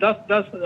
10-10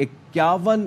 51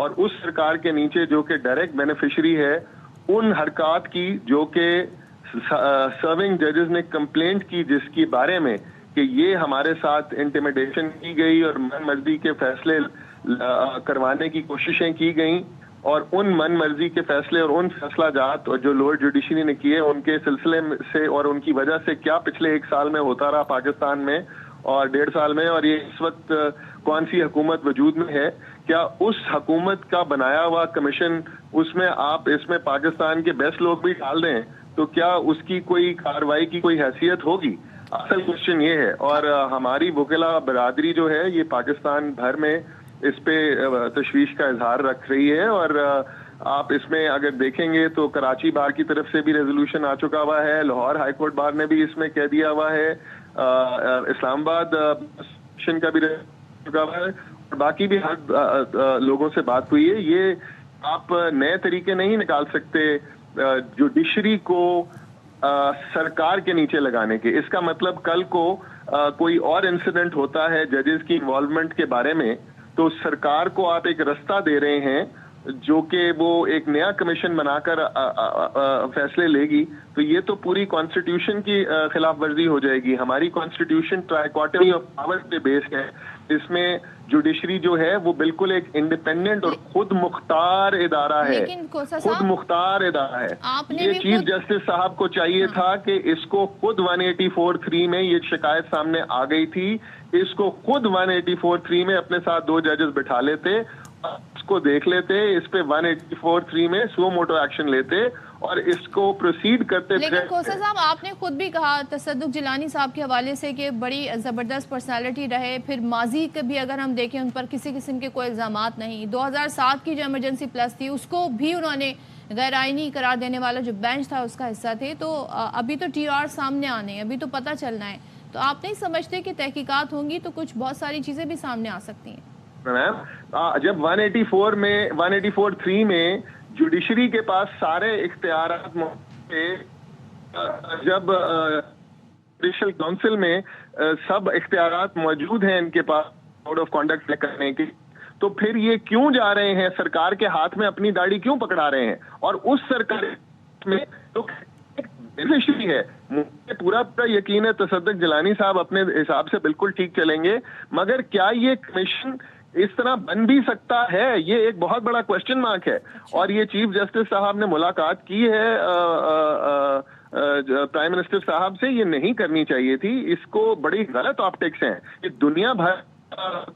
اور اس سرکار کے نیچے جو کہ ڈائریکٹ بینیفیشری ہے ان حرکات کی جو کہ سرونگ ججز نے کمپلینٹ کی جس کی بارے میں کہ یہ ہمارے ساتھ انٹیمیڈیشن کی گئی اور من مرضی کے فیصلے کروانے کی کوششیں کی گئیں اور ان من مرضی کے فیصلے اور ان فیصلہ جات جو لوور جوڈیشری نے کیے ان کے سلسلے سے اور ان کی وجہ سے کیا پچھلے 1 سال میں ہوتا رہا پاکستان میں اور 1.5 سال میں اور یہ اس وقت کون سی حکومت وجود میں ہے, کیا اس حکومت کا بنایا ہوا کمیشن اس میں آپ اس میں پاکستان کے بیسٹ لوگ بھی ڈال دیں تو کیا اس کی کوئی کارروائی کی کوئی حیثیت ہوگی؟ اصل کوشچن یہ ہے. اور ہماری وکلا برادری جو ہے یہ پاکستان بھر میں اس پہ تشویش کا اظہار رکھ رہی ہے اور آپ اس میں اگر دیکھیں گے تو کراچی بار کی طرف سے بھی ریزولوشن آ چکا ہوا ہے, لاہور ہائی کورٹ بار نے بھی اس میں کہہ دیا ہوا ہے, اسلام آباد کا بھی چکا ہوا ہے اور باقی بھی لوگوں سے بات ہوئی ہے. یہ آپ نئے طریقے نہیں نکال سکتے جوڈیشری کو سرکار کے نیچے لگانے کے. اس کا مطلب کل کو کوئی اور انسیڈنٹ ہوتا ہے ججز کی انوالومنٹ کے بارے میں تو سرکار کو آپ ایک رستہ دے رہے ہیں جو کہ وہ ایک نیا کمیشن بنا کر فیصلے لے گی تو یہ تو پوری کانسٹیٹیوشن کی خلاف ورزی ہو جائے گی. ہماری کانسٹیٹیوشن ٹرائیکوٹمی آف پاور پہ بیس ہے. اس میں جوڈیشری جو ہے وہ بالکل ایک انڈیپینڈنٹ اور خود مختار ادارہ ہے, خود مختار ادارہ ہے. یہ چیف جسٹس صاحب کو چاہیے تھا کہ اس کو خود 184(3) میں یہ شکایت سامنے آ گئی تھی, اس کو خود 184(3) میں اپنے ساتھ 2 ججز بٹھا لیتے, اس کو دیکھ لیتے, اس پہ 184(3) میں سو موٹو ایکشن لیتے اور اس کو پروسیڈ کرتے. لیکن کوسا صاحب آپ نے خود بھی کہا تصدق جیلانی صاحب کے حوالے سے کہ بڑی زبردست پرسنالٹی رہے, پھر ماضی کے بھی اگر ہم دیکھیں ان پر کسی قسم کے کوئی الزامات نہیں. 2007 کی جو ایمرجنسی پلس تھی اس کو بھی انہوں نے غیر آئینی قرار دینے والا جو بینچ تھا اس کا حصہ تھے. تو ابھی تو ٹی آر سامنے آنے ہیں, ابھی تو پتہ چلنا ہے, تو آپ نہیں سمجھتے کہ تحقیقات ہوں گی تو کچھ بہت ساری چیزیں بھی سامنے آ سکتی ہیں؟ جب 184(3) میں جوڈیشری کے پاس سارے اختیارات جب جوڈیشل کونسل میں سب اختیارات موجود ہیں ان کے پاس کوڈ آف کنڈکٹ کرنے کی, تو پھر یہ کیوں جا رہے ہیں سرکار کے ہاتھ میں اپنی داڑھی کیوں پکڑا رہے ہیں؟ اور اس سرکار میں تو بینیفیشری ہے. مجھے پورا یقین ہے تصدق جیلانی صاحب اپنے حساب سے بالکل ٹھیک چلیں گے, مگر کیا یہ کمیشن اس طرح بن بھی سکتا ہے؟ یہ ایک بہت بڑا کوشچن مارک ہے. اور یہ چیف جسٹس صاحب نے ملاقات کی ہے پرائم منسٹر صاحب سے, یہ نہیں کرنی چاہیے تھی. اس کو بڑی غلط آپٹکس ہیں. یہ دنیا بھر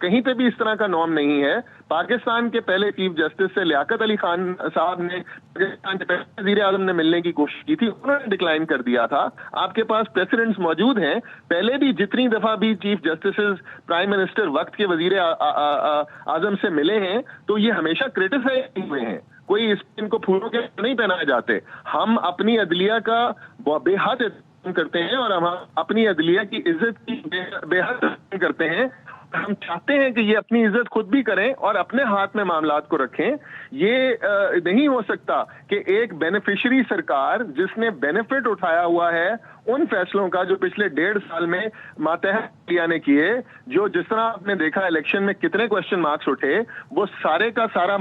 کہیں پہ بھی اس طرح کا نارم نہیں ہے. پاکستان کے پہلے چیف جسٹس سے لیاقت علی خان صاحب نے پاکستان کے پہلے وزیر اعظم نے ملنے کی کوشش کی تھی, انہوں نے ڈکلائن کر دیا تھا. آپ کے پاس پریسیڈنٹس موجود ہیں, پہلے بھی جتنی دفعہ بھی چیف جسٹسز پرائم منسٹر وقت کے وزیر اعظم سے ملے ہیں تو یہ ہمیشہ کریٹیسائز ہوئے ہیں. کوئی ان کو پھولوں کے نہیں پہنائے جاتے. ہم اپنی عدلیہ کا بے حد احترام کرتے ہیں اور ہم اپنی عدلیہ کی عزت کی بے حد کرتے ہیں. ہم چاہتے ہیں کہ یہ اپنی عزت خود بھی کریں اور اپنے ہاتھ میں معاملات کو رکھیں. یہ نہیں ہو سکتا کہ ایک بینیفیشری سرکار جس نے بینیفٹ اٹھایا ہوا ہے ان فیصلوں کا جو پچھلے 1.5 سال میں ماتحت نے کیے, جو جس طرح آپ نے دیکھا الیکشن میں کتنے کوشچن مارکس اٹھے, وہ سارے کا سارا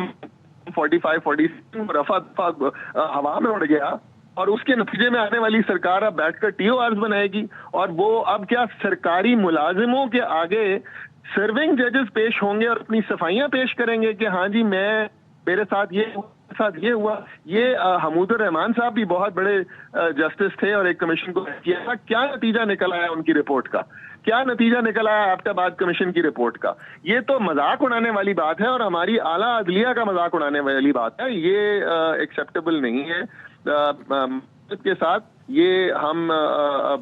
45-46 رفع دفع ہوا میں اڑ گیا اور اس کے نتیجے میں آنے والی سرکار اب بیٹھ کر ٹی او آرز بنائے گی. اور وہ اب کیا سرکاری ملازموں کے آگے سرونگ ججز پیش ہوں گے اور اپنی صفائیاں پیش کریں گے کہ ہاں جی میرے ساتھ یہ ہوا. یہ حمود الرحمان صاحب بھی بہت بڑے جسٹس تھے اور ایک کمیشن کو کیا تھا. کیا نتیجہ نکل آیا ان کی رپورٹ کا؟ کیا نتیجہ نکل آیا آبٹ آباد کمیشن کی رپورٹ کا؟ یہ تو مذاق اڑانے والی بات ہے اور ہماری اعلیٰ عدلیہ کا مذاق اڑانے والی بات ہے. یہ ایکسیپٹیبل نہیں ہے. کے ساتھ یہ ہم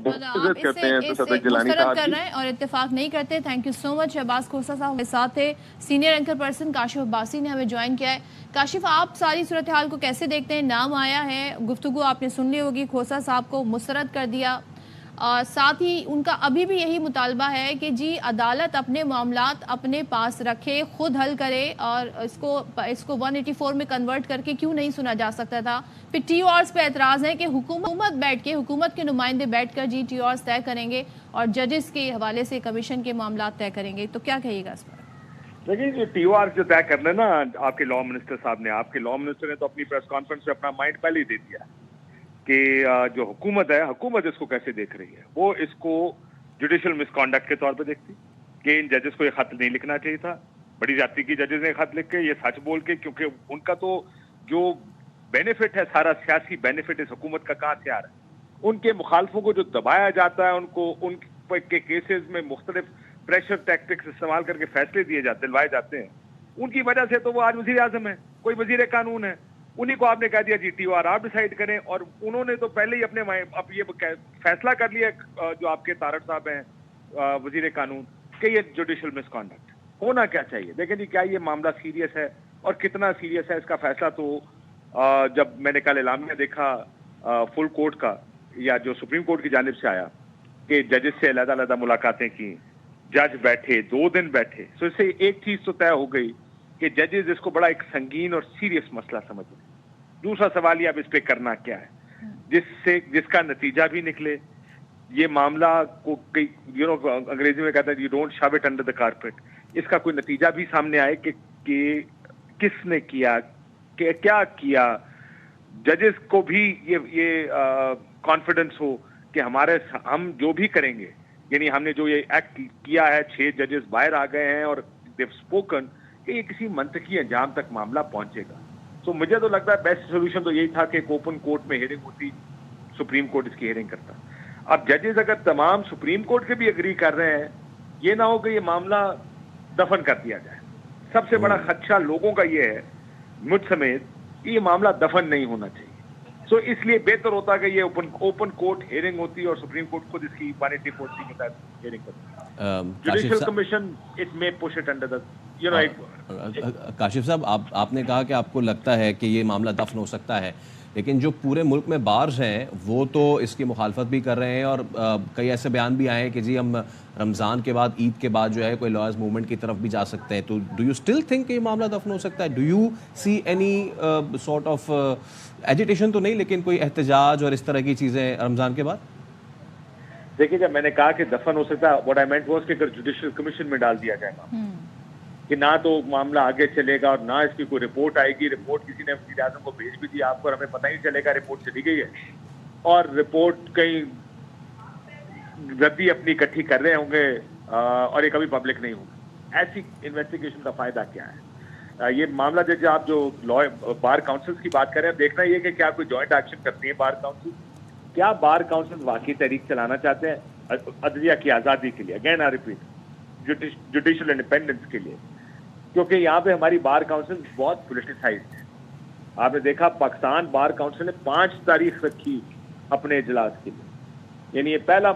بہت عزت کرتے ہیں تصدق جیلانی صاحب کر رہے ہیں اور اتفاق نہیں کرتے. تھینک یو سو مچ. شہباز کھوسا صاحب کے ساتھ تھے. Senior anchor person Kashif Abbasi نے ہمیں جوائن کیا ہے. کاشف, آپ ساری صورتحال کو کیسے دیکھتے ہیں؟ نام آیا ہے, گفتگو آپ نے سن لی ہوگی, کھوسا صاحب کو مسترد کر دیا اور ساتھ ہی ان کا ابھی بھی یہی مطالبہ ہے کہ جی عدالت اپنے معاملات اپنے پاس رکھے, خود حل کرے اور اس کو 184 میں کنورٹ کر کے کیوں نہیں سنا جا سکتا تھا. پھر ٹی او آرز پہ اعتراض ہے کہ حکومت کے نمائندے بیٹھ کر جی ٹی او آرز طے کریں گے اور ججز کے حوالے سے کمیشن کے معاملات طے کریں گے. تو کیا کہیے گا اس پر؟ دیکھیے جو ٹی او آر جو طے کر لینا آپ کے لا منسٹر صاحب نے، آپ کے لا منسٹر نے تو اپنی پریس کانفرنس میں اپنا مائنڈ پہلے ہی دے دیا کہ جو حکومت ہے، حکومت اس کو کیسے دیکھ رہی ہے. وہ اس کو جوڈیشل مس کانڈکٹ کے طور پہ دیکھتی کہ ان ججز کو یہ خط نہیں لکھنا چاہیے تھا. بڑی زیادتی کی ججز نے خط لکھ کے یہ سچ بول کے، کیونکہ ان کا تو جو بینیفٹ ہے، سارا سیاسی بینیفٹ اس حکومت کا کہاں سے آ رہا ہے. ان کے مخالفوں کو جو دبایا جاتا ہے، ان کے کیسز میں مختلف پریشر ٹیکٹکس استعمال کر کے فیصلے دلوائے جاتے ہیں، ان کی وجہ سے تو وہ آج وزیر اعظم ہے، کوئی وزیر قانون ہے. انہی کو آپ نے کہہ دیا جی ٹی او آر آپ ڈیسائیڈ کریں، اور انہوں نے تو پہلے ہی اب یہ فیصلہ کر لیا جو آپ کے طارق صاحب ہیں وزیر قانون، کہ یہ جوڈیشل مس کانڈکٹ ہونا کیا چاہیے. دیکھیں جی کیا یہ معاملہ سیریس ہے اور کتنا سیریس ہے اس کا فیصلہ تو جب میں نے کل اعلامیہ دیکھا فل کورٹ کا، یا جو سپریم کورٹ کی جانب سے آیا کہ ججز سے علیحدہ ملاقاتیں کی، جج بیٹھے 2 دن بیٹھے، تو اس سے ایک چیز تو طے ہو گئی کہ ججز اس کو بڑا ایک سنگین اور سیریس مسئلہ سمجھ رہے ہیں. دوسرا سوال یہ اب اس پہ کرنا کیا ہے، جس کا نتیجہ بھی نکلے. یہ معاملہ کو انگریزی میں کہتا ہے you don't show it under the carpet. اس کا کوئی نتیجہ بھی سامنے آئے کہ کس نے کیا، کہ کیا کیا. ججز کو بھی یہ کانفیڈنس ہو کہ ہم جو بھی کریں گے، یعنی ہم نے جو یہ ایکٹ کیا ہے، 6 ججز باہر آ گئے ہیں اور دیو اسپوکن، کہ یہ کسی منطقی انجام تک معاملہ پہنچے گا. تو مجھے تو لگتا ہے بیسٹ سولوشن تو یہی تھا کہ ایک اوپن کورٹ میں ہیئرنگ ہوتی، سپریم کورٹ اس کی ہیئرنگ کرتا. اب ججز اگر تمام سپریم کورٹ کے بھی اگری کر رہے ہیں، یہ نہ ہو کہ یہ معاملہ دفن کر دیا جائے. سب سے بڑا خدشہ لوگوں کا یہ ہے، مجھ سمیت، کہ یہ معاملہ دفن نہیں ہونا چاہیے. سو اس لیے بہتر ہوتا کہ یہ اوپن کورٹ ہیئرنگ ہوتی اور سپریم کورٹ خود اس کی 184 کے تحت ہیئرنگ کرتی. جوڈیشل کمیشن اٹ میں پش اٹ انڈر کاشف صاحب، آپ نے کہا کہ آپ کو لگتا ہے کہ یہ معاملہ دفن ہو سکتا ہے، لیکن جو پورے ملک میں بارز ہیں وہ تو اس کی مخالفت بھی کر رہے ہیں، اور کئی ایسے بیان بھی آئے ہیں کہ جی ہم رمضان کے بعد، عید کے بعد جو ہے کوئی لائرز موومنٹ کی طرف بھی جا سکتے ہیں. تو ڈو یو اسٹل تھنک کہ یہ معاملہ دفن ہو سکتا ہے؟ Do you see any sort of agitation تو نہیں، لیکن کوئی احتجاج اور اس طرح کی چیزیں رمضان کے بعد؟ دیکھیے جب میں نے کہا کہ دفن ہو سکتا ہے، what I meant was کہ اگر جوڈیشل کمیشن میں ڈال دیا جائے گا کہ نہ تو معاملہ آگے چلے گا اور نہ اس کی کوئی رپورٹ آئے گی. رپورٹ کسی نے وزیر اعظم کو بھیج بھی دیا آپ کو، اور ہمیں پتہ ہی چلے گا رپورٹ چلی گئی ہے، اور رپورٹ کہیں ردی اپنی اکٹھی کر رہے ہوں گے اور یہ کبھی پبلک نہیں ہوگی. ایسی انویسٹیگیشن کا فائدہ کیا ہے؟ یہ معاملہ جیسے آپ جو بار کاؤنسلز کی بات کر رہے ہیں، دیکھنا یہ کہ کیا کوئی جوائنٹ ایکشن کرتی ہے بار کاؤنسل. کیا بار کاؤنسل واقعی تحریک چلانا چاہتے ہیں عدلیہ کی آزادی کے لیے، again I repeat, judicial independence کے لیے؟ کیونکہ یہاں پہ ہماری بار کاؤنسل بہت پولیٹیسائزڈ ہے. آپ نے دیکھا پاکستان بار کاؤنسل نے 5 تاریخ رکھی اپنے اجلاس کے لیے، یعنی یہ پہلا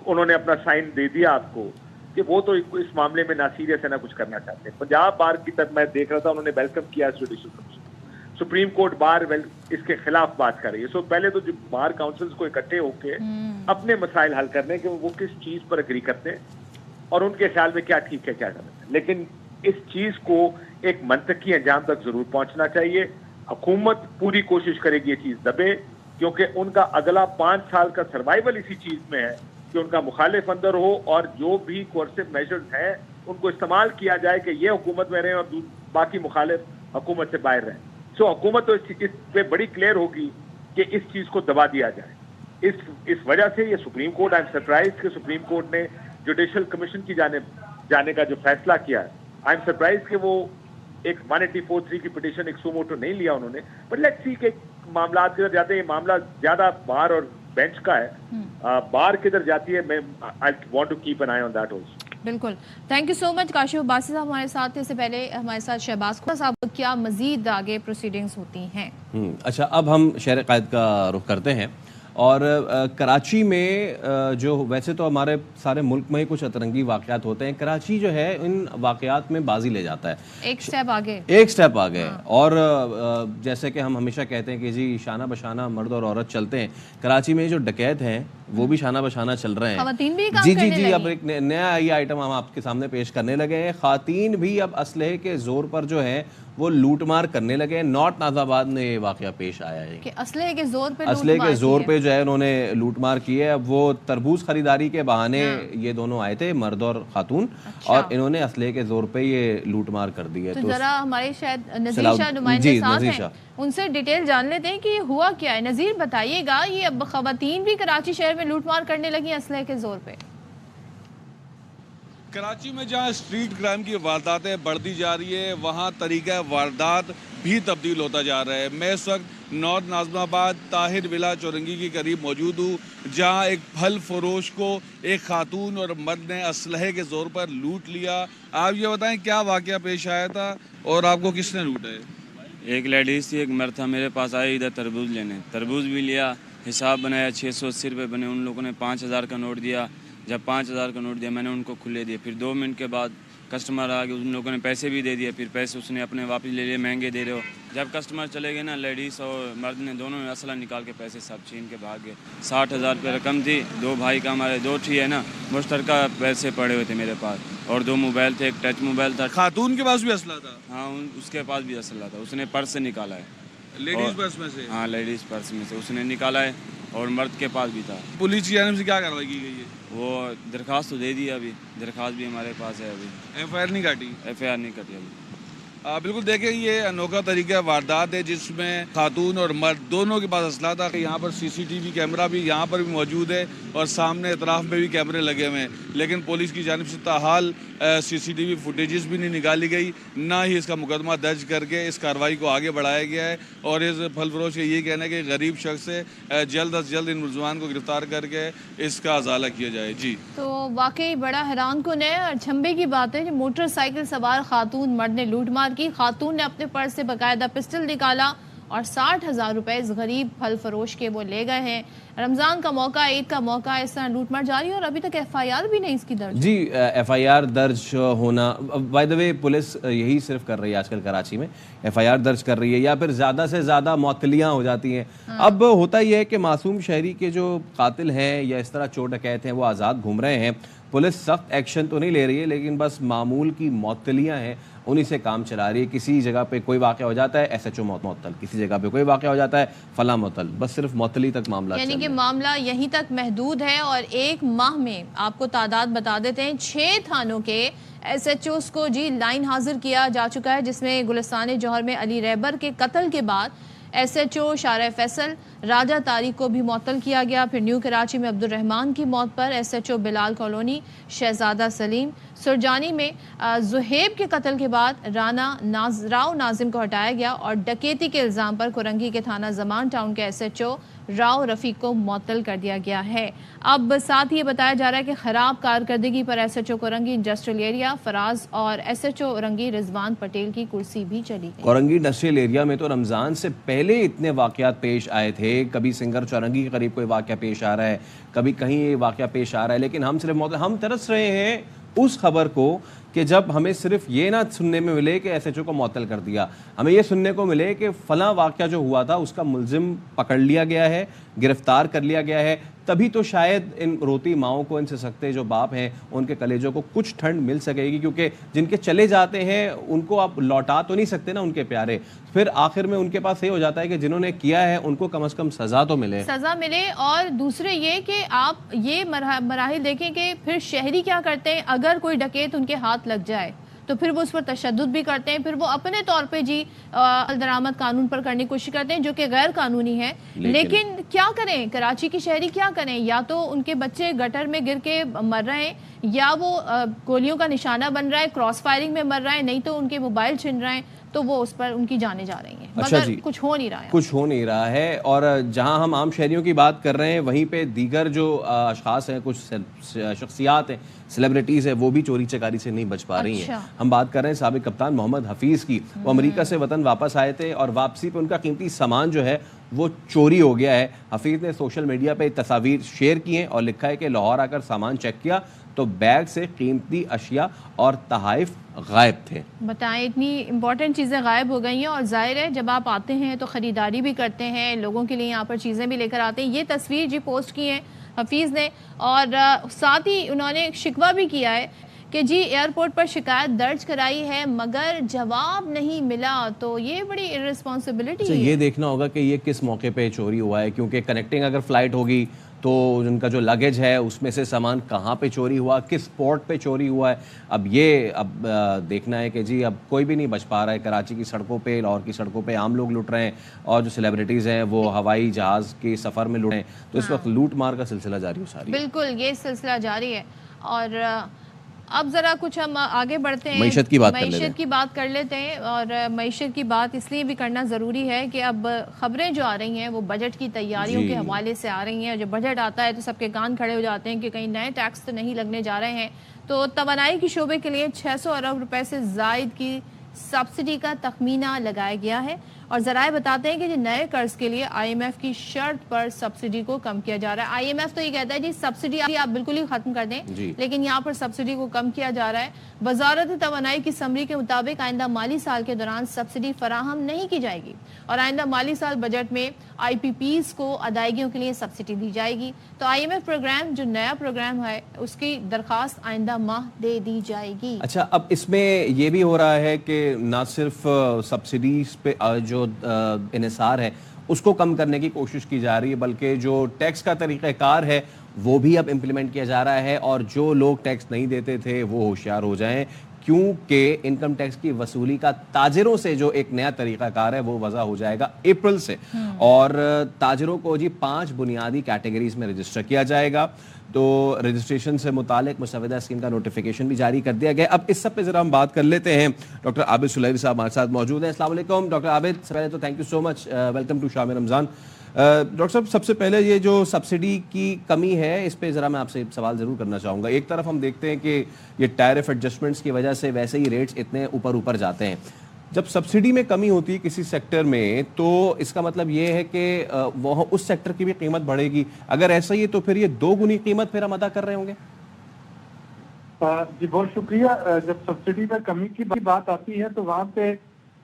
انہوں نے اپنا سائن دے دیا آپ کو کہ وہ تو اس معاملے میں نہ سیریس ہے نہ کچھ کرنا چاہتے ہیں. پنجاب بار کی طرف میں دیکھ رہا تھا، انہوں نے ویلکم کیا judicial commission. Supreme court bar اس کے خلاف بات کر رہی ہے. سو پہلے تو جو بار کاؤنسلز کو اکٹھے ہو کے اپنے مسائل حل کرنے کہ وہ کس چیز پر اگری کرتے ہیں اور ان کے خیال میں کیا ٹھیک ہے کیا غلط ہے. لیکن اس چیز کو ایک منطقی انجام تک ضرور پہنچنا چاہیے. حکومت پوری کوشش کرے گی یہ چیز دبے، کیونکہ ان کا اگلا 5 سال کا سروائیول اسی چیز میں ہے کہ ان کا مخالف اندر ہو اور جو بھی کورسو میجرز ہیں ان کو استعمال کیا جائے کہ یہ حکومت میں رہیں اور باقی مخالف حکومت سے باہر رہیں. سو حکومت تو اس پہ بڑی کلیئر ہوگی کہ اس چیز کو دبا دیا جائے. اس وجہ سے یہ supreme court, I am surprise کہ سپریم کورٹ نے جوڈیشل کمیشن کی جانب جانے کا جو فیصلہ کیا ہے، آئی ایم سرپرائز کہ وہ ایک 184(3) کی پٹیشن ایک سو موٹو نہیں لیا انہوں نے. بٹ لیٹس سی کہ معاملات کدھر جاتے ہیں. یہ معاملہ زیادہ بار اور بینچ کا ہے، بار کدھر جاتی ہے. میں I want to keep an eye on that also. بالکل، thank you so much. Kashif Abbasi sahab ہمارے ساتھ تھے. اس سے پہلے ہمارے ساتھ شہباز صاحب، کیا مزید آگے پروسیڈنگز ہوتی ہیں؟ اچھا، اب ہم شہر قائد کا رخ کرتے ہیں. اور کراچی میں جو ویسے تو ہمارے سارے ملک میں ہی کچھ اترنگی واقعات ہوتے ہیں، کراچی جو ہے ان واقعات میں بازی لے جاتا ہے، ایک سٹیپ آگے. اور جیسے کہ ہم ہمیشہ کہتے ہیں کہ جی شانہ بشانہ مرد اور عورت چلتے ہیں، کراچی میں جو ڈکیت ہیں وہ بھی شانہ بشانہ چل رہے ہیں. خواتین بھی کام کرنے لگی. اب ایک نیا یہ آئٹم ہم آپ کے سامنے پیش کرنے لگے ہیں. خواتین بھی اب اسلحے کے زور پر جو ہیں وہ لوٹ مار کرنے لگے ہیں. نارتھ نازم آباد میں یہ واقعہ پیش آیا ہے کہ اسلحے کے زور پہ اسلحے کے زور پہ جو ہے انہوں نے لوٹ مار کی ہے. اب وہ تربوز خریداری کے بہانے یہ دونوں آئے تھے, مرد اور خاتون, اور انہوں نے اسلحے کے زور پہ یہ لوٹ مار کر دی ہے. تو ذرا ہمارے شاید نذیر شاہ نمائندے ساتھ ہیں, ان سے ڈیٹیل جان لیتے ہیں کہ یہ ہوا کیا ہے. نذیر بتائیے گا, یہ اب خواتین بھی کراچی شہر میں لوٹ مار کرنے لگی اسلحے کے زور پہ؟ کراچی میں جہاں اسٹریٹ کرائم کی وارداتیں بڑھتی جا رہی ہے, وہاں طریقہ واردات بھی تبدیل ہوتا جا رہا ہے. میں اس وقت نارتھ نازم آباد طاہر ولا چورنگی کے قریب موجود ہوں, جہاں ایک پھل فروش کو ایک خاتون اور مرد نے اسلحے کے زور پر لوٹ لیا. آپ یہ بتائیں کیا واقعہ پیش آیا تھا اور آپ کو کس نے لوٹا ہے؟ ایک لیڈیز تھی, ایک مرد تھا. میرے پاس آئے ادھر تربوز لینے, تربوز بھی لیا, حساب بنایا, 680 روپے بنے. ان لوگوں نے 5000 کا نوٹ دیا. جب 5000 کا نوٹ دیا میں نے ان کو کھلے دیے. پھر 2 منٹ کے بعد کسٹمر آ گئے, ان لوگوں نے پیسے بھی دے دیے. پھر پیسے اس نے اپنے واپس لے لیے, مہنگے دے رہے ہو. جب کسٹمر چلے گئے نا, لیڈیز اور مرد نے دونوں نے اسلحہ نکال کے پیسے سب چھین کے بھاگ گئے. 60000 روپے رقم تھی. 2 بھائی کا ہمارے 2 ٹھی ہے نا, مشترکہ پیسے پڑے ہوئے تھے میرے پاس, اور 2 موبائل تھے, ایک ٹچ موبائل تھا. خاتون کے پاس بھی اسلحہ تھا؟ ہاں اس کے پاس بھی اسلحہ تھا. اس نے پرس سے نکالا ہے. لیڈیز پرس میں سے؟ ہاں لیڈیز پرس میں سے اس نے نکالا ہے, اور مرد کے پاس بھی تھا. پولیس کی جانب سے کیا کارروائی کی گئی ہے؟ وہ درخواست تو دے دی, ابھی درخواست بھی ہمارے پاس ہے. ابھی ایف آئی آر نہیں کاٹی؟ ایف آئی آر نہیں کٹی ابھی. بالکل دیکھیں, یہ انوکھا طریقہ واردات ہے جس میں خاتون اور مرد دونوں کے پاس اسلحہ تھا. یہاں پر سی سی ٹی وی کیمرہ بھی یہاں پر بھی موجود ہے, اور سامنے اطراف میں بھی کیمرے لگے ہوئے ہیں, لیکن پولیس کی جانب سے تاحال سی سی ٹی وی فوٹیجز بھی نہیں نکالی گئی, نہ ہی اس کا مقدمہ درج کر کے اس کارروائی کو آگے بڑھایا گیا ہے. اور اس پھل فروش کا یہ کہنا ہے کہ غریب شخص سے جلد از جلد ان ملزمان کو گرفتار کر کے اس کا ازالہ کیا جائے. جی تو واقعی بڑا حیران کن ہے اور چھمبے کی بات ہے. جو موٹر سائیکل سوار خاتون مرد نے لوٹ مار کی. خاتون نے اپنے پرس سے باقاعدہ پسٹل نکالا اور 60,000 روپے اس غریب پھل فروش کے وہ لے گئے ہیں. رمضان کا موقع, عید کا موقع, اس طرح لوٹ مار جاری ہے, اور ابھی تک ایف آئی آر بھی نہیں اس کی درج. جی ایف آئی آر درج ہونا, بائی دا وے پولیس یہی صرف کر رہی ہے آج کل کراچی میں, ایف آئی آر درج کر رہی ہے, یا پھر زیادہ سے زیادہ معطلیاں ہو جاتی ہیں. اب ہوتا یہ ہے کہ معصوم شہری کے جو قاتل ہیں یا اس طرح چور ڈکیت ہیں وہ آزاد گھوم رہے ہیں. پولیس سخت ایکشن تو نہیں لے رہی ہے, لیکن بس معمول کی معطلیاں ہیں انہی سے کام چلا رہی ہے. کسی جگہ پہ کوئی واقعہ ہو جاتا ہے ایس ایچ او معطل, کسی جگہ پہ کوئی واقعہ ہو جاتا ہے فلاں معطل, بس صرف معطلی تک معاملہ, یعنی کہ معاملہ یہیں تک محدود ہے. اور 1 ماہ میں آپ کو تعداد بتا دیتے ہیں, 6 تھانوں کے ایس ایچ اوز کو جی لائن حاضر کیا جا چکا ہے, جس میں گلستان جوہر میں علی رہبر کے قتل کے بعد ایس ایچ او شارع فیصل راجہ طارق کو بھی معطل کیا گیا. پھر نیو کراچی میں عبد الرحمان کی موت پر ایس ایچ او بلال کالونی شہزادہ سلیم. سرجانی میں زہیب کے قتل کے بعد راؤ ناظم کو ہٹایا گیا, اور ڈکیتی کے الزام پر کورنگی کے تھانہ زمان ٹاؤن کے ایس ایچ او راؤ رفیق کو معطل کر دیا گیا ہے. اب ساتھ یہ بتایا جا رہا ہے کہ خراب کارکردگی پر S H O Korangi industrial area Faraz اور S H O Orangi Rizwan Patel کی کرسی بھی چلی گئی. کورنگی انڈسٹریل ایریا میں تو رمضان سے پہلے اتنے واقعات پیش آئے تھے. کبھی سنگر چورنگی کے قریب کوئی واقعہ پیش آ رہا ہے, کبھی کہیں یہ واقعہ پیش آ رہا ہے, لیکن ہم صرف ہم ترس رہے ہیں اس خبر کو کہ جب ہمیں صرف یہ نہ سننے میں ملے کہ ایس ایچ او کو معطل کر دیا, ہمیں یہ سننے کو ملے کہ فلاں واقعہ جو ہوا تھا اس کا ملزم پکڑ لیا گیا ہے, گرفتار کر لیا گیا ہے. تبھی تو شاید ان روتی ماؤں کو, ان سے سکتے جو باپ ہیں, ان کے کلیجوں کو کچھ ٹھنڈ مل سکے گی, کیونکہ جن کے چلے جاتے ہیں ان کو آپ لوٹا تو نہیں سکتے نا ان کے پیارے. پھر آخر میں ان کے پاس یہ ہو جاتا ہے کہ جنہوں نے کیا ہے ان کو کم از کم سزا تو ملے, اور دوسرے یہ کہ آپ یہ مراحل دیکھیں کہ پھر شہری کیا کرتے ہیں. اگر کوئی ڈکیت ان کے ہاتھ لگ جائے تو پھر وہ اس پر تشدد بھی کرتے ہیں, پھر وہ اپنے طور پہ جی درآمد قانون پر کرنے کی کوشش کرتے ہیں جو کہ غیر قانونی ہے. لیکن کیا کریں, کراچی کی شہری کیا کریں, یا تو ان کے بچے گٹر میں گر کے مر رہے ہیں, یا وہ گولیوں کا نشانہ بن رہا ہے, کراس فائرنگ میں مر رہا ہے, نہیں تو ان کے موبائل چھن رہے ہیں, تو وہ اس پر ان کی جانیں جا رہی ہیں. مگر کچھ ہو نہیں رہا ہے, کچھ ہو نہیں رہا ہے. اور جہاں ہم عام شہریوں کی بات کر رہے ہیں, وہیں پہ دیگر جو اشخاص ہیں, کچھ شخصیات ہیں, سیلیبریٹیز ہیں, وہ بھی چوری چکاری سے نہیں بچ پا رہی ہیں. ہم بات کر رہے ہیں سابق کپتان محمد حفیظ کی. وہ امریکہ سے وطن واپس آئے تھے اور واپسی پہ ان کا قیمتی سامان جو ہے وہ چوری ہو گیا ہے. حفیظ نے سوشل میڈیا پہ تصاویر شیئر کی ہیں اور لکھا ہے کہ لاہور آ کر سامان چیک کیا تو بیگ سے قیمتی اشیاء اور تحائف غائب تھے. بتائیں, اتنی امپورٹنٹ چیزیں غائب ہو گئی ہیں, اور ظاہر ہے جب آپ آتے ہیں تو خریداری بھی کرتے ہیں, لوگوں کے لیے یہاں پر چیزیں بھی لے کر آتے ہیں. یہ تصویر جی پوسٹ کی ہے حفیظ نے, اور ساتھ ہی انہوں نے شکوہ بھی کیا ہے کہ جی ایئرپورٹ پر شکایت درج کرائی ہے مگر جواب نہیں ملا، تو یہ بڑی ارسپانسبلٹی ہے۔ یہ دیکھنا ہوگا کہ یہ کس موقع پہ چوری ہوا ہے، کیونکہ کنیکٹنگ اگر فلائٹ ہوگی تو ان کا جو لگیج ہے اس میں سے سامان کہاں پہ چوری ہوا، کس پورٹ پہ چوری ہوا ہے، اب دیکھنا ہے کہ جی اب کوئی بھی نہیں بچ پا رہا ہے۔ کراچی کی سڑکوں پہ، لاہور کی سڑکوں پہ عام لوگ لٹ رہے ہیں، اور جو سیلیبریٹیز ہیں وہ ہوائی جہاز کے سفر میں لٹ رہے ہیں، تو اس وقت لوٹ مار کا سلسلہ جاری ہو ساری ہے۔ بالکل یہ سلسلہ جاری ہے۔ اور اب ذرا کچھ ہم آگے بڑھتے ہیں، معیشت کی بات کر لیتے ہیں۔ اور معیشت کی بات اس لیے بھی کرنا ضروری ہے کہ اب خبریں جو آ رہی ہیں وہ بجٹ کی تیاریوں کے حوالے سے آ رہی ہیں۔ جب بجٹ آتا ہے تو سب کے کان کھڑے ہو جاتے ہیں کہ کہیں نئے ٹیکس تو نہیں لگنے جا رہے ہیں۔ تو توانائی کی شعبے کے لیے 600 ارب روپے سے زائد کی سبسڈی کا تخمینہ لگایا گیا ہے، اور ذرائع بتاتے ہیں کہ جو نئے قرض کے لیے آئی ایم ایف کی شرط پر سبسڈی کو کم کیا جا رہا ہے۔ آئی ایم ایف تو یہ کہتا ہے جی سبسڈی آپ بالکل ہی ختم کر دیں، لیکن یہاں پر سبسڈی کو کم کیا جا رہا ہے۔ وزارت توانائی کی سمری کے مطابق آئندہ مالی سال کے دوران سبسڈی فراہم نہیں کی جائے گی، اور آئندہ مالی سال بجٹ میں آئی پی پیز کو ادائیگیوں کے لیے سبسڈی دی جائے گی۔ تو آئی ایم ایف پروگرام جو نیا پروگرام ہے اس کی درخواست آئندہ ماہ دے دی جائے گی۔ اچھا، اب اس میں یہ بھی ہو رہا ہے کہ نہ صرف سبسڈیز پہ جو انحصار ہے اس کو کم کرنے کی کوشش کی جا رہی ہے، بلکہ جو ٹیکس کا طریقہ کار ہے وہ بھی اب امپلیمنٹ کیا جا رہا ہے، اور جو لوگ ٹیکس نہیں دیتے تھے وہ ہوشیار ہو جائیں، کیونکہ انکم ٹیکس کی وصولی کا تاجروں سے جو ایک نیا طریقہ کار ہے وہ وضع ہو جائے گا اپریل سے، اور تاجروں کو جی 5 بنیادی کیٹیگریز میں رجسٹر کیا جائے گا۔ تو رجسٹریشن سے متعلق مسودہ اسکیم کا نوٹیفیکیشن بھی جاری کر دیا گیا۔ اب اس سب پہ ذرا ہم بات کر لیتے ہیں۔ ڈاکٹر عابد سلیری صاحب ہمارے ساتھ موجود ہیں۔ السلام علیکم ڈاکٹر عابد، سے پہلے تو thank you so much, welcome to Shaam Ramzan. Doctor صاحب، سب سے پہلے یہ جو سبسڈی کی کمی ہے اس پہ ذرا میں آپ سے سوال ضرور کرنا چاہوں گا۔ ایک طرف ہم دیکھتے ہیں کہ یہ ٹیرف ایڈجسٹمنٹس کی وجہ سے ویسے ہی ریٹس اتنے اوپر جاتے ہیں، جب سبسڈی میں کمی ہوتی ہے کسی سیکٹر میں تو اس کا مطلب یہ ہے کہ وہ اس سیکٹر کی بھی قیمت بڑھے گی۔ اگر ایسا ہی ہے تو پھر یہ 2 گنی قیمت پھر ہم ادا کر رہے ہوں گے؟ جی بہت شکریہ۔ جب سبسڈی میں کمی کی بات آتی ہے تو وہاں پہ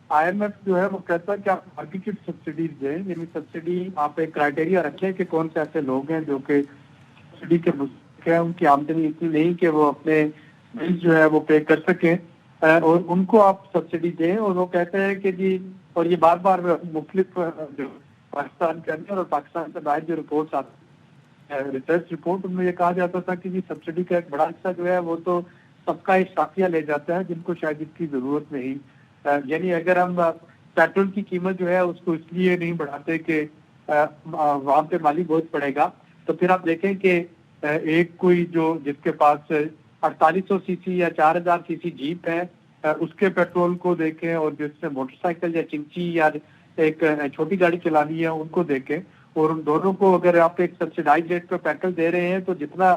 آئی ایم ایف جو ہے وہ کہتا ہے کہ آپ مارکیٹ سبسڈیز دیں، یعنی سبسڈی آپ ایک کرائٹیریا رکھیں کہ کون سے ایسے لوگ ہیں جو کہ سبسڈی کے مستحق ہیں، ان کی آمدنی اتنی نہیں کہ وہ اپنے بل جو ہے وہ پے کر سکیں، اور ان کو آپ سبسڈی دیں۔ اور وہ کہتے ہیں کہ جی، اور یہ بار بار مختلف جو پاکستان کے اندر اور پاکستان سے باہر جو رپورٹس آتی ہیں، ریسرچ رپورٹ، ان میں یہ کہا جاتا تھا کہ جی سبسڈی کا ایک بڑا حصہ جو ہے وہ تو سب کا اشتراکیہ لے جاتا ہے جن کو شاید اس کی ضرورت نہیں۔ یعنی اگر ہم پیٹرول کی قیمت جو ہے اس کو اس لیے نہیں بڑھاتے کہ وہاں پہ مالی بوجھ پڑے گا، تو پھر آپ دیکھیں کہ ایک کوئی جو جس کے پاس 4800 سی سی یا 4000 سی سی جیپ ہے، اس کے پیٹرول کو دیکھیں، اور جس سے موٹر سائیکل یا چنچی یا ایک چھوٹی گاڑی چلانی ہے ان کو دیکھیں، اور ان دونوں کو اگر آپ ایک سبسڈائز ریٹ پہ پیٹرول دے رہے ہیں تو جتنا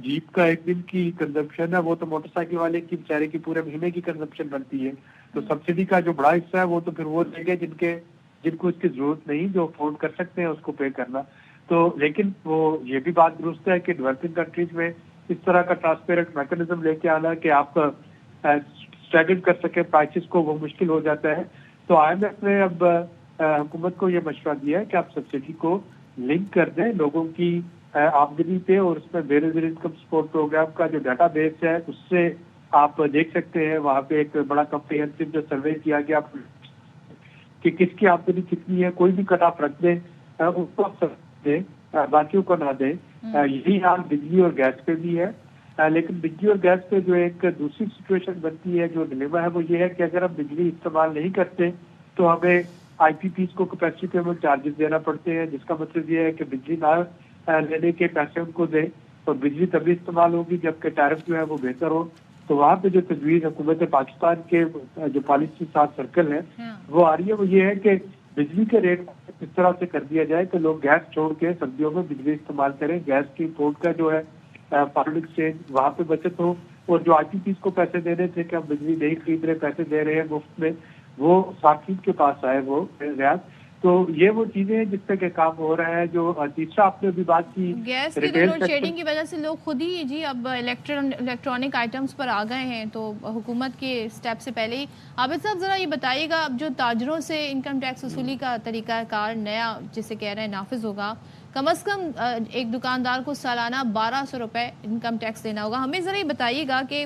جیپ کا ایک دن کی کنزمپشن ہے وہ تو موٹر سائیکل والے کی بیچارے کی پورے مہینے کی کنزمپشن بنتی ہے۔ تو سبسڈی کا جو بڑا حصہ ہے وہ تو پھر وہ دیں گے جن کو اس کی ضرورت نہیں، جو افورڈ کر سکتے ہیں اس کو پے کرنا۔ تو لیکن وہ یہ بھی بات درست ہے کہ ڈیولپنگ کنٹریز میں اس طرح کا ٹرانسپیرنٹ میکنزم لے کے آنا کہ آپ اسٹیگرڈ کر سکیں پرائسز کو، وہ مشکل ہو جاتا ہے۔ تو آئی ایم ایف نے اب حکومت کو یہ مشورہ دیا ہے کہ آپ سبسڈی کو لنک کر دیں لوگوں کی آمدنی پہ، اور اس میں بیرز انکم سپورٹ پروگرام کا جو ڈیٹا بیس ہے اس سے آپ دیکھ سکتے ہیں، وہاں پہ ایک بڑا کمپریہنسو جو سروے کیا گیا کہ کس کی آمدنی کتنی ہے، کوئی بھی کٹ آف رکھ دیں، اس کو آپ دیں، باقیوں کو نہ دیں۔ یہی حال بجلی اور گیس پہ بھی ہے، لیکن بجلی اور گیس پہ جو ایک دوسری سچویشن بنتی ہے، جو ڈلیما ہے، وہ یہ ہے کہ اگر ہم بجلی استعمال نہیں کرتے تو ہمیں آئی پی پیز کو کیپیسٹی پیمنٹ چارجز دینا پڑتے ہیں، جس کا مطلب یہ ہے کہ بجلی نہ لینے کے پیسے ان کو دیں، اور بجلی تبھی استعمال ہوگی جبکہ ٹیرف جو ہے وہ بہتر ہو۔ تو وہاں پہ جو تجویز حکومت پاکستان کے جو پالیسی 7 سرکل ہے وہ آ رہی ہے، وہ یہ ہے کہ بجلی کے ریٹ اس طرح سے کر دیا جائے کہ لوگ گیس چھوڑ کے سردیوں میں بجلی استعمال کریں، گیس کی امپورٹ کا جو ہے فارن ایکسچینج وہاں پہ بچت ہو، اور جو آئی پی پیز کو پیسے دینے تھے کہ ہم بجلی نہیں خرید رہے، پیسے دے رہے ہیں مفت میں، وہ صارفین کے پاس آئے وہ ریاض۔ تو یہ وہ چیزیں ہیں جس پہ کہ کام ہو رہا ہے۔ جو تیسرا آپ نے بھی بات کی گیس کی لوڈ شیڈنگ کی وجہ سے لوگ خود ہی جی اب الیکٹرانک آئٹمس پر آ گئے ہیں، تو حکومت کے سٹیپ سے پہلے ہی عابد صاحب ذرا یہ بتائیے گا، اب جو تاجروں سے انکم ٹیکس وصولی کا طریقہ کار نیا جسے کہہ رہے ہیں نافذ ہوگا، کم از کم ایک دکاندار کو سالانہ 1200 روپے انکم ٹیکس دینا ہوگا۔ ہمیں ذرا یہ بتائیے گا کہ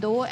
2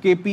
KP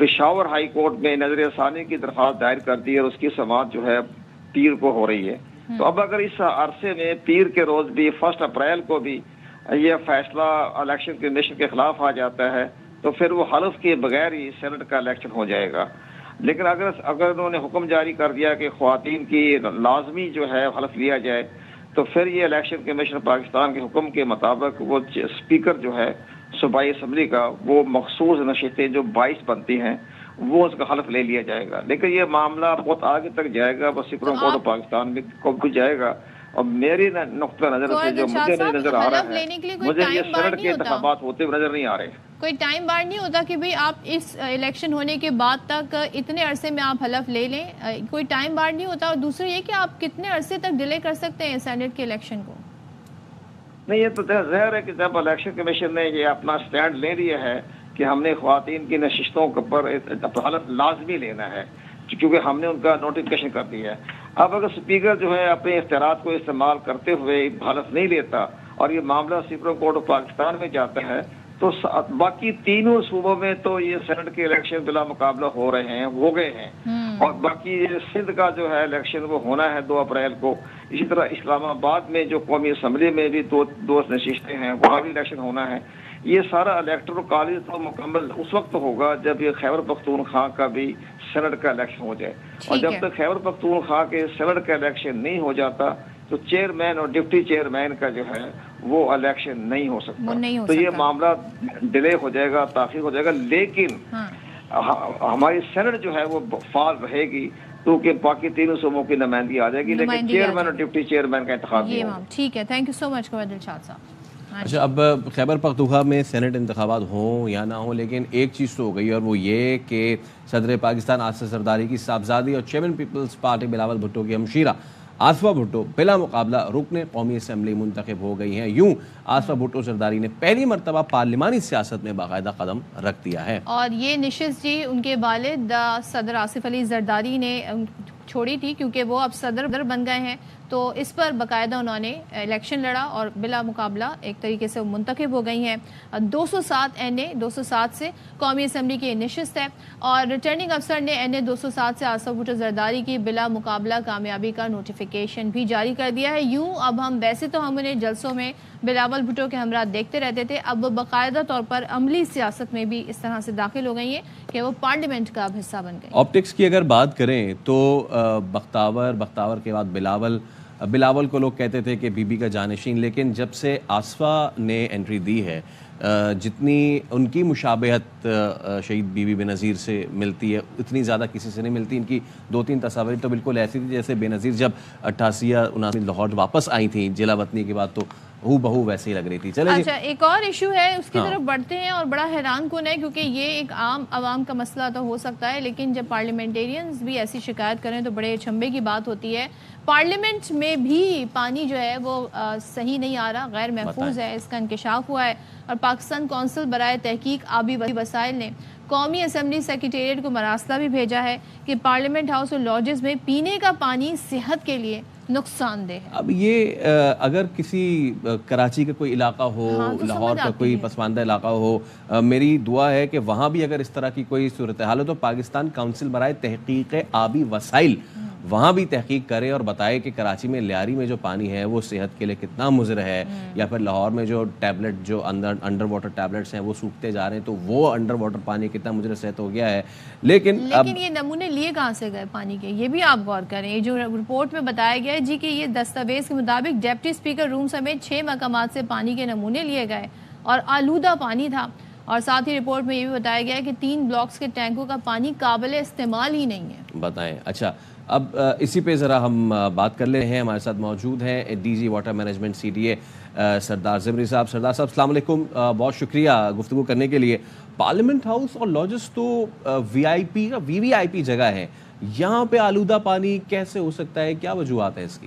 پشاور ہائی کورٹ میں نظر ثانی کی درخواست دائر کر دی اور اس کی سماعت جو ہے پیر کو ہو رہی ہے. تو اب اگر اس عرصے میں پیر کے روز بھی 1 اپریل کو بھی یہ فیصلہ الیکشن کمیشن کے خلاف آ جاتا ہے تو پھر وہ حلف کے بغیر ہی سینٹ کا الیکشن ہو جائے گا. لیکن اگر انہوں نے حکم جاری کر دیا کہ خواتین کی لازمی جو ہے حلف لیا جائے تو پھر یہ الیکشن کمیشن پاکستان کے حکم کے مطابق وہ اسپیکر جو ہے صوبائی اسمبلی کا وہ مخصوص نشستیں جو 22 بنتی ہیں وہ اس کا حلف لے لیا جائے گا. لیکن یہ معاملہ بہت آگے تک جائے گا, وہ سپریم کورٹ آف پاکستان میں کب جائے گا. اور میری نقطہ نظر سے جو مجھے نظر آ رہا ہے, مجھے یہ سینٹ کے انتخابات ہوتے ہوئے نظر نہیں آ رہے. کوئی ٹائم بار نہیں ہوتا کہ بھئی آپ اس الیکشن ہونے کے بعد تک اتنے عرصے میں آپ حلف لے لیں, کوئی ٹائم بار نہیں ہوتا؟ اور دوسرا یہ کہ آپ کتنے عرصے تک ڈیلے کر سکتے ہیں سینٹ کے الیکشن کو؟ نہیں, یہ تو ظاہر ہے کہ جب الیکشن کمیشن نے یہ اپنا سٹینڈ لے لیا ہے کہ ہم نے خواتین کی نشستوں پر حلف لازمی لینا ہے کیونکہ ہم نے ان کا نوٹیفکیشن کر دیا ہے. اب اگر اسپیکر جو ہے اپنے اختیارات کو استعمال کرتے ہوئے حلف نہیں لیتا اور یہ معاملہ سپریم کورٹ آف پاکستان میں جاتا ہے تو باقی تینوں صوبوں میں تو یہ سینٹ کے الیکشن بلا مقابلہ ہو رہے ہیں, ہو گئے ہیں. اور باقی سندھ کا جو ہے الیکشن وہ ہونا ہے 2 اپریل کو. اسی طرح اسلام آباد میں جو قومی اسمبلی میں بھی دو نشستیں ہیں وہاں بھی الیکشن ہونا ہے. یہ سارا الیکٹرل کالج تو مکمل اس وقت ہوگا جب یہ خیبر پختونخوا کا بھی سینٹ کا الیکشن ہو جائے. اور جب تک خیبر پختونخوا کے سینٹ کا الیکشن نہیں ہو جاتا تو چیئرمین اور ڈپٹی چیئرمین کا جو ہے وہ الیکشن نہیں ہو سکتا. تو یہ معاملہ ڈیلے ہو جائے گا, تاخیر ہو جائے گا. لیکن ہماری سینٹ جو ہے وہ فعال رہے گی کیونکہ باقی تینوں صوبوں کی نمائندگی آ جائے گی, لیکن چیئرمین اور ڈپٹی چیئرمین کا انتخاب نہیں ہوگا. ٹھیک ہے, تھینک یو سو مچ دلشاد صاحب. اچھا, اب خیبر پختونخوا میں سینٹ انتخابات ہوں یا نہ ہوں, لیکن ایک چیز تو ہو گئی اور وہ یہ کہ صدر پاکستان آصف زرداری کی صاحبزادی اور chairman Peoples Party Bilawal Bhutto کی ہمشیرہ آصفہ بھٹو بلا مقابلہ رکن قومی اسمبلی منتخب ہو گئی ہیں. یوں آصفہ بھٹو زرداری نے پہلی مرتبہ پارلیمانی سیاست میں باقاعدہ قدم رکھ دیا ہے. اور یہ نشست جی ان کے والد صدر آصف علی زرداری نے چھوڑی تھی کیونکہ وہ اب صدر بن گئے ہیں, تو اس پر باقاعدہ انہوں نے الیکشن لڑا اور بلا مقابلہ ایک طریقے سے وہ منتخب ہو گئی ہیں. 207 NA 207 سے قومی اسمبلی کی نشست ہے اور ریٹرننگ افسر نے NA 207 سے آصف بھٹو زرداری کی بلا مقابلہ کامیابی کا نوٹیفیکیشن بھی جاری کر دیا ہے. یوں اب ہم ویسے تو ہم انہیں جلسوں میں بلاول بھٹو کے ہمراہ دیکھتے رہتے تھے, اب باقاعدہ طور پر عملی سیاست میں بھی اس طرح سے داخل ہو گئی ہیں کہ وہ پارلیمنٹ کا اب حصہ بن گئی. آپٹکس کی اگر بات کریں تو بختاور کے بعد بلاول کو لوگ کہتے تھے کہ بی بی کا جانشین, لیکن جب سے آصفہ نے انٹری دی ہے جتنی ان کی مشابہت شہید بی بی بینظیر سے ملتی ہے اتنی زیادہ کسی سے نہیں ملتی. ان کی 2-3 تصاویر تو بالکل ایسی تھی جیسے بینظیر جب 88 یا 89 لاہور واپس آئی تھیں جلا وطنی کے بعد, تو ہو بہو ویسے ہی لگ رہی تھی. چلے اچھا, ایک اور ایشو ہے اس کی طرف بڑھتے ہیں اور بڑا حیران کن ہے کیونکہ یہ ایک عام عوام کا مسئلہ تو ہو سکتا ہے, لیکن جب پارلیمنٹیرینز بھی ایسی شکایت کریں تو بڑے چھمبے کی بات ہوتی ہے. پارلیمنٹ میں بھی پانی جو ہے وہ صحیح نہیں آ رہا, غیر محفوظ ہے, اس کا انکشاف ہوا ہے. اور پاکستان کونسل برائے تحقیق آبی وسائل نے قومی اسمبلی سیکریٹریٹ کو مراسلہ بھی بھیجا ہے کہ پارلیمنٹ ہاؤس اور لاجز میں پینے کا پانی صحت کے لیے نقصان دہ ہے. اب یہ اگر کسی کراچی کا کوئی علاقہ ہو, لاہور کا کوئی پسماندہ علاقہ ہو, میری دعا ہے کہ وہاں بھی اگر اس طرح کی کوئی صورتحال ہو تو پاکستان کونسل برائے تحقیق آبی وسائل وہاں بھی تحقیق کرے اور بتائے کہ کراچی میں لیاری میں جو پانی ہے وہ صحت کے لیے کتنا مضر ہے, یا پھر لاہور میں جو ٹیبلٹ جو انڈر واٹر ٹیبلٹس ہیں وہ سوکھتے جا رہے ہیں تو وہ انڈر واٹر پانی کتنا مضر صحت ہو گیا ہے. لیکن یہ نمونے لیے کہاں سے گئے پانی کے, یہ بھی آپ غور کریں. یہ جو رپورٹ میں بتایا گیا ہے جی کہ یہ دستاویز کے مطابق ڈپٹی اسپیکر روم سمیت 6 مقامات سے پانی کے نمونے لیے گئے اور آلودہ پانی تھا. اور ساتھ ہی رپورٹ میں یہ بھی بتایا گیا ہے کہ 3 بلاکس کے ٹینکوں کا پانی قابل استعمال ہی نہیں ہے. بتائیں. اچھا, اب اسی پہ ذرا ہم بات کر لے رہے ہیں. ہمارے ساتھ موجود ہیں D G water management CDA Sardar زمری صاحب. سردار صاحب السلام علیکم, بہت شکریہ گفتگو کرنے کے لیے. پارلیمنٹ ہاؤس اور لاجز تو VVIP جگہ ہے, یہاں پہ آلودہ پانی کیسے ہو سکتا ہے, کیا وجوہات ہے اس کی؟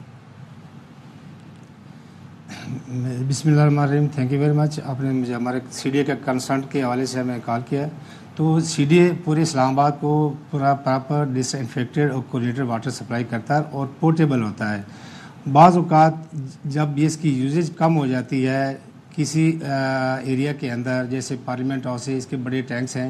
بسم اللہ الرحمن الرحیم. Thank you very much. آپ نے مجھے ہمارے CDA کے کنسرن کے حوالے سے ہمیں کال کیا. تو CDA پورے اسلام آباد کو پورا پراپر ڈس انفیکٹڈ اور کلوریٹڈ واٹر سپلائی کرتا ہے اور پورٹیبل ہوتا ہے. بعض اوقات جب اس کی یوزیج کم ہو جاتی ہے کسی ایریا کے اندر, جیسے پارلیمنٹ ہاؤس ہے, اس کے بڑے ٹینکس ہیں,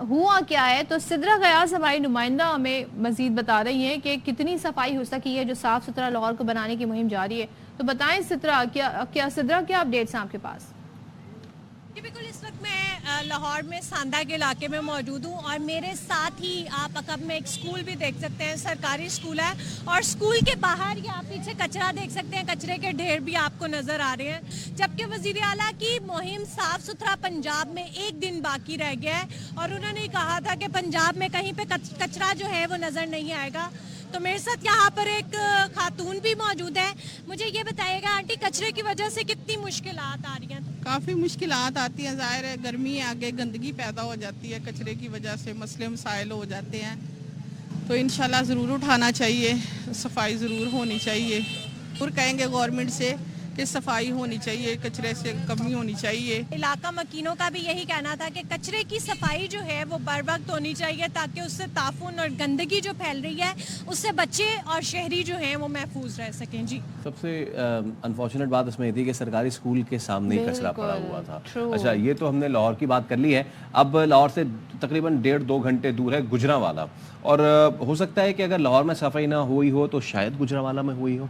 ہوا کیا ہے، تو سدرا غیاث ہماری نمائندہ ہمیں مزید بتا رہی ہیں کہ کتنی صفائی ہو سکی ہے جو صاف ستھرا لاہور کو بنانے کی مہم جاری ہے. تو بتائیں سدرا، کیا اپڈیٹس ہیں آپ کے پاس؟ جی بالکل، اس وقت میں لاہور میں ساندہ کے علاقے میں موجود ہوں اور میرے ساتھ ہی آپ عقب میں ایک اسکول بھی دیکھ سکتے ہیں، سرکاری اسکول ہے، اور اسکول کے باہر یہ آپ پیچھے کچرا دیکھ سکتے ہیں، کچرے کے ڈھیر بھی آپ کو نظر آ رہے ہیں. جبکہ وزیر اعلیٰ کی مہم صاف ستھرا پنجاب میں ایک دن باقی رہ گیا ہے اور انہوں نے کہا تھا کہ پنجاب میں کہیں پہ کچرا جو ہے وہ نظر نہیں آئے گا. تو میرے ساتھ یہاں پر ایک خاتون بھی موجود ہے. مجھے یہ بتائیے گا آنٹی، کچرے کی وجہ سے کتنی مشکلات آ رہی ہیں؟ کافی مشکلات آتی ہیں، ظاہر ہے گرمی ہے، آگے گندگی پیدا ہو جاتی ہے، کچرے کی وجہ سے مسئلے مسائل ہو جاتے ہیں. تو انشاءاللہ ضرور اٹھانا چاہیے، صفائی ضرور ہونی چاہیے. اور کہیں گے گورنمنٹ سے کہ صفائی ہونی چاہیے، کچرے سے کمی ہونی چاہیے. علاقہ مکینوں کا بھی یہی کہنا تھا کہ کچرے کی صفائی جو ہے وہ بر وقت ہونی چاہیے تاکہ اس سے تعفن اور گندگی جو پھیل رہی ہے اس سے بچے اور شہری جو ہیں وہ محفوظ رہ سکیں. جی، سب سے انفارچونیٹ بات اس میں یہ تھی کہ سرکاری اسکول کے سامنے ہی کچرا پڑا ہوا تھا. اچھا، یہ تو ہم نے لاہور کی بات کر لی ہے. اب لاہور سے تقریباً 1.5-2 گھنٹے دور ہے گجرانوالہ، اور ہو سکتا ہے کہ اگر لاہور میں صفائی نہ ہوئی ہو تو شاید گجرانوالہ میں ہوئی ہو.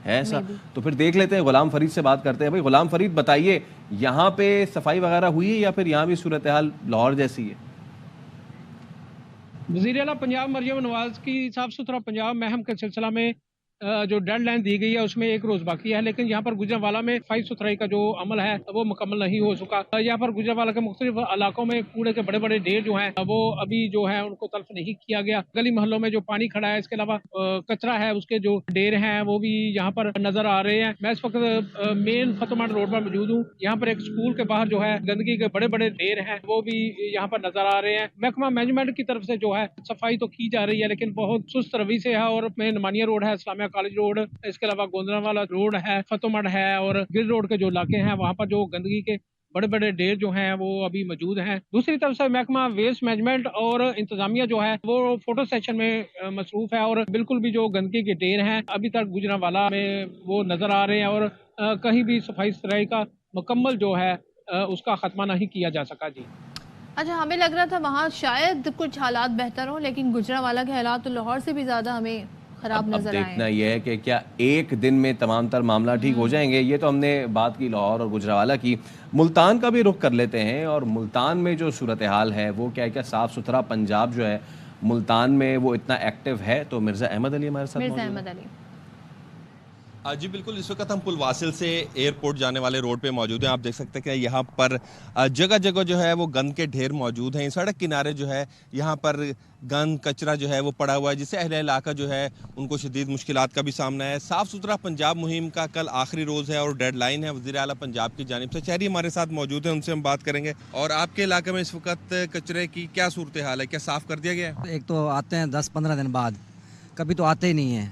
ہے ایسا؟ تو پھر دیکھ لیتے ہیں، غلام فرید سے بات کرتے ہیں. بھائی غلام فرید، بتائیے یہاں پہ صفائی وغیرہ ہوئی ہے یا پھر یہاں بھی صورتحال لاہور جیسی ہے؟ وزیر اعلیٰ پنجاب مریم نواز کی صاف ستھرا پنجاب مہم کے سلسلہ میں جو ڈیڈ لائن دی گئی ہے اس میں 1 روز باقی ہے، لیکن یہاں پر گجرانوالہ میں صفائی ستھرائی کا جو عمل ہے وہ مکمل نہیں ہو سکا. یہاں پر گجرانوالہ کے مختلف علاقوں میں کوڑے کے بڑے بڑے ڈھیر جو ہیں وہ ابھی جو ہے ان کو تلف نہیں کیا گیا. گلی محلوں میں جو پانی کھڑا ہے، اس کے علاوہ کچرا ہے، اس کے جو ڈھیر ہیں وہ بھی یہاں پر نظر آ رہے ہیں. میں اس وقت مین فتح مارٹ روڈ پر موجود ہوں. یہاں پر ایک اسکول کے باہر جو ہے گندگی کے بڑے بڑے ڈھیر ہیں وہ بھی یہاں پر نظر آ رہے ہیں. محکمہ مینجمنٹ کی طرف سے جو ہے صفائی تو کی جا رہی ہے لیکن بہت سست روی سے ہے. اور میں نمانیہ روڈ ہے، اسلامیہ کالج روڈ، اس کے علاوہ گوندرانوالہ روڈ ہے، فتح مٹ ہے، اور گر روڈ کے جو علاقے ہیں وہاں پر جو گندگی کے بڑے بڑے ڈھیر جو ہیں وہ ابھی موجود ہیں. دوسری طرف سے محکمہ ویسٹ مینجمنٹ اور انتظامیہ جو ہے وہ فوٹو سیشن میں مصروف ہے، اور بالکل بھی جو گندگی کے ڈھیر ہیں ابھی تک گجرانوالہ میں وہ نظر آ رہے ہیں، اور کہیں بھی صفائی ستھرائی کا مکمل جو ہے اس کا خاتمہ نہیں کیا جا سکا. جی اچھا، ہمیں لگ رہا تھا وہاں شاید کچھ حالات بہتر ہوں، لیکن گجرانوالہ کے حالات تو لاہور سے بھی زیادہ ہمیں خراب نظر آئے. دیکھنا یہ ہے کہ کیا ایک دن میں تمام تر معاملہ ٹھیک ہو جائیں گے. یہ تو ہم نے بات کی لاہور اور گجرانوالہ کی. ملتان کا بھی رخ کر لیتے ہیں، اور ملتان میں جو صورتحال ہے وہ کیا صاف ستھرا پنجاب جو ہے ملتان میں وہ اتنا ایکٹیو ہے. تو مرزا احمد علی ہمارے ساتھ موجود ہیں. مرزا احمد علی جی بالکل، اس وقت ہم پل واصل سے ایئرپورٹ جانے والے روڈ پہ موجود ہیں. آپ دیکھ سکتے ہیں کہ یہاں پر جگہ جگہ جو ہے وہ گند کے ڈھیر موجود ہیں. سڑک کنارے جو ہے یہاں پر گند کچرا جو ہے وہ پڑا ہوا ہے، جس سے اہل علاقہ جو ہے ان کو شدید مشکلات کا بھی سامنا ہے. صاف ستھرا پنجاب مہم کا کل آخری روز ہے اور ڈیڈ لائن ہے وزیر اعلیٰ پنجاب کی جانب سے. شہری ہمارے ساتھ موجود ہیں، ان سے ہم بات کریں گے. اور آپ کے علاقے میں اس وقت کچرے کی کیا صورتحال ہے؟ کیا صاف کر دیا گیا ہے؟ ایک تو آتے ہیں 10-15 دن بعد، کبھی تو آتے ہی نہیں ہیں.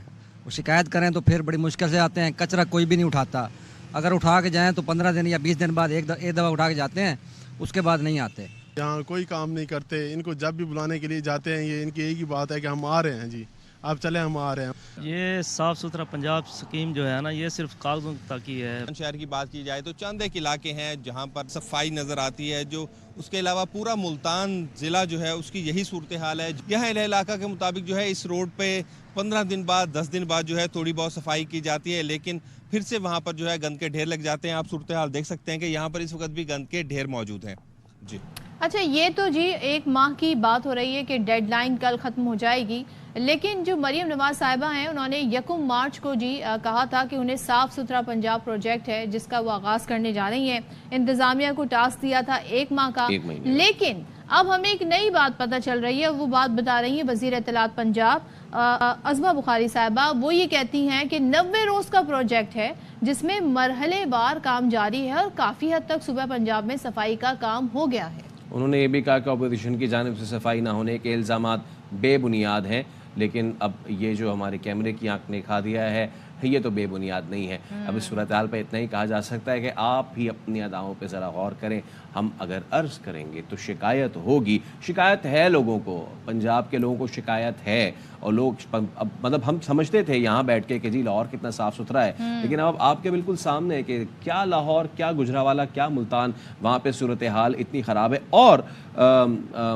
وہ شکایت کریں تو پھر بڑی مشکل سے آتے ہیں. کچرا کوئی بھی نہیں اٹھاتا. اگر اٹھا کے جائیں تو 15 دن یا 20 دن بعد ایک دفعہ اٹھا کے جاتے ہیں، اس کے بعد نہیں آتے. یہاں کوئی کام نہیں کرتے. ان کو جب بھی بلانے کے لیے جاتے ہیں یہ ان کی ایک ہی بات ہے کہ ہم آ رہے ہیں. جی آپ چلیں، ہم آ رہے ہیں. یہ صاف ستھرا پنجاب سکیم جو ہے نا، یہ صرف کاغذوں تک ہی ہے. شہر کی بات کی جائے تو چند ایک علاقے ہیں جہاں پر صفائی نظر آتی ہے، جو اس کے علاوہ پورا ملتان ضلع جو ہے اس کی یہی صورتحال ہے. یہاں اہل علاقہ کے مطابق جو ہے اس روڈ پہ 15 دن بعد 10 دن بعد جو ہے تھوڑی بہت صفائی کی جاتی ہے، لیکن پھر سے وہاں پر جو ہے گند کے ڈھیر لگ جاتے ہیں. آپ صورتحال دیکھ سکتے ہیں کہ یہاں پر اس وقت بھی گند کے ڈھیر موجود ہیں. جی اچھا، یہ تو جی 1 ماہ کی بات ہو رہی ہے کہ ڈیڈ لائن کل ختم ہو جائے گی، لیکن جو مریم نواز صاحبہ ہیں انہوں نے 1 مارچ کو جی کہا تھا کہ انہیں صاف ستھرا پنجاب پروجیکٹ ہے جس کا وہ آغاز کرنے جا رہی ہیں. انتظامیہ کو ٹاسک دیا تھا 1 ماہ کا، لیکن اب ہمیں ایک نئی بات پتہ چل رہی ہے. وہ بات بتا رہی ہیں وزیر اطلاعات پنجاب عظمہ بخاری صاحبہ. وہ یہ کہتی ہیں کہ 90 روز کا پروجیکٹ ہے جس میں مرحلے وار کام جاری ہے اور کافی حد تک صوبہ پنجاب میں صفائی کا کام ہو گیا ہے. انہوں نے یہ بھی کہا کہ اپوزیشن کی جانب سے صفائی نہ ہونے کے الزامات بے بنیاد ہیں، لیکن اب یہ جو ہمارے کیمرے کی آنکھ نے کھا دیا ہے یہ تو بے بنیاد نہیں ہے. اب اس صورتحال پہ اتنا ہی کہا جا سکتا ہے کہ آپ ہی اپنی اداؤں پہ ذرا غور کریں. ہم اگر عرض کریں گے تو شکایت ہوگی, شکایت ہے لوگوں کو, پنجاب کے لوگوں کو شکایت ہے. اور لوگ مطلب ہم سمجھتے تھے یہاں بیٹھ کے کہ جی لاہور کتنا صاف ستھرا ہے, لیکن اب آپ کے بالکل سامنے ہے کہ کیا لاہور, کیا گجرانوالہ, کیا ملتان, وہاں پہ صورتحال اتنی خراب ہے. اور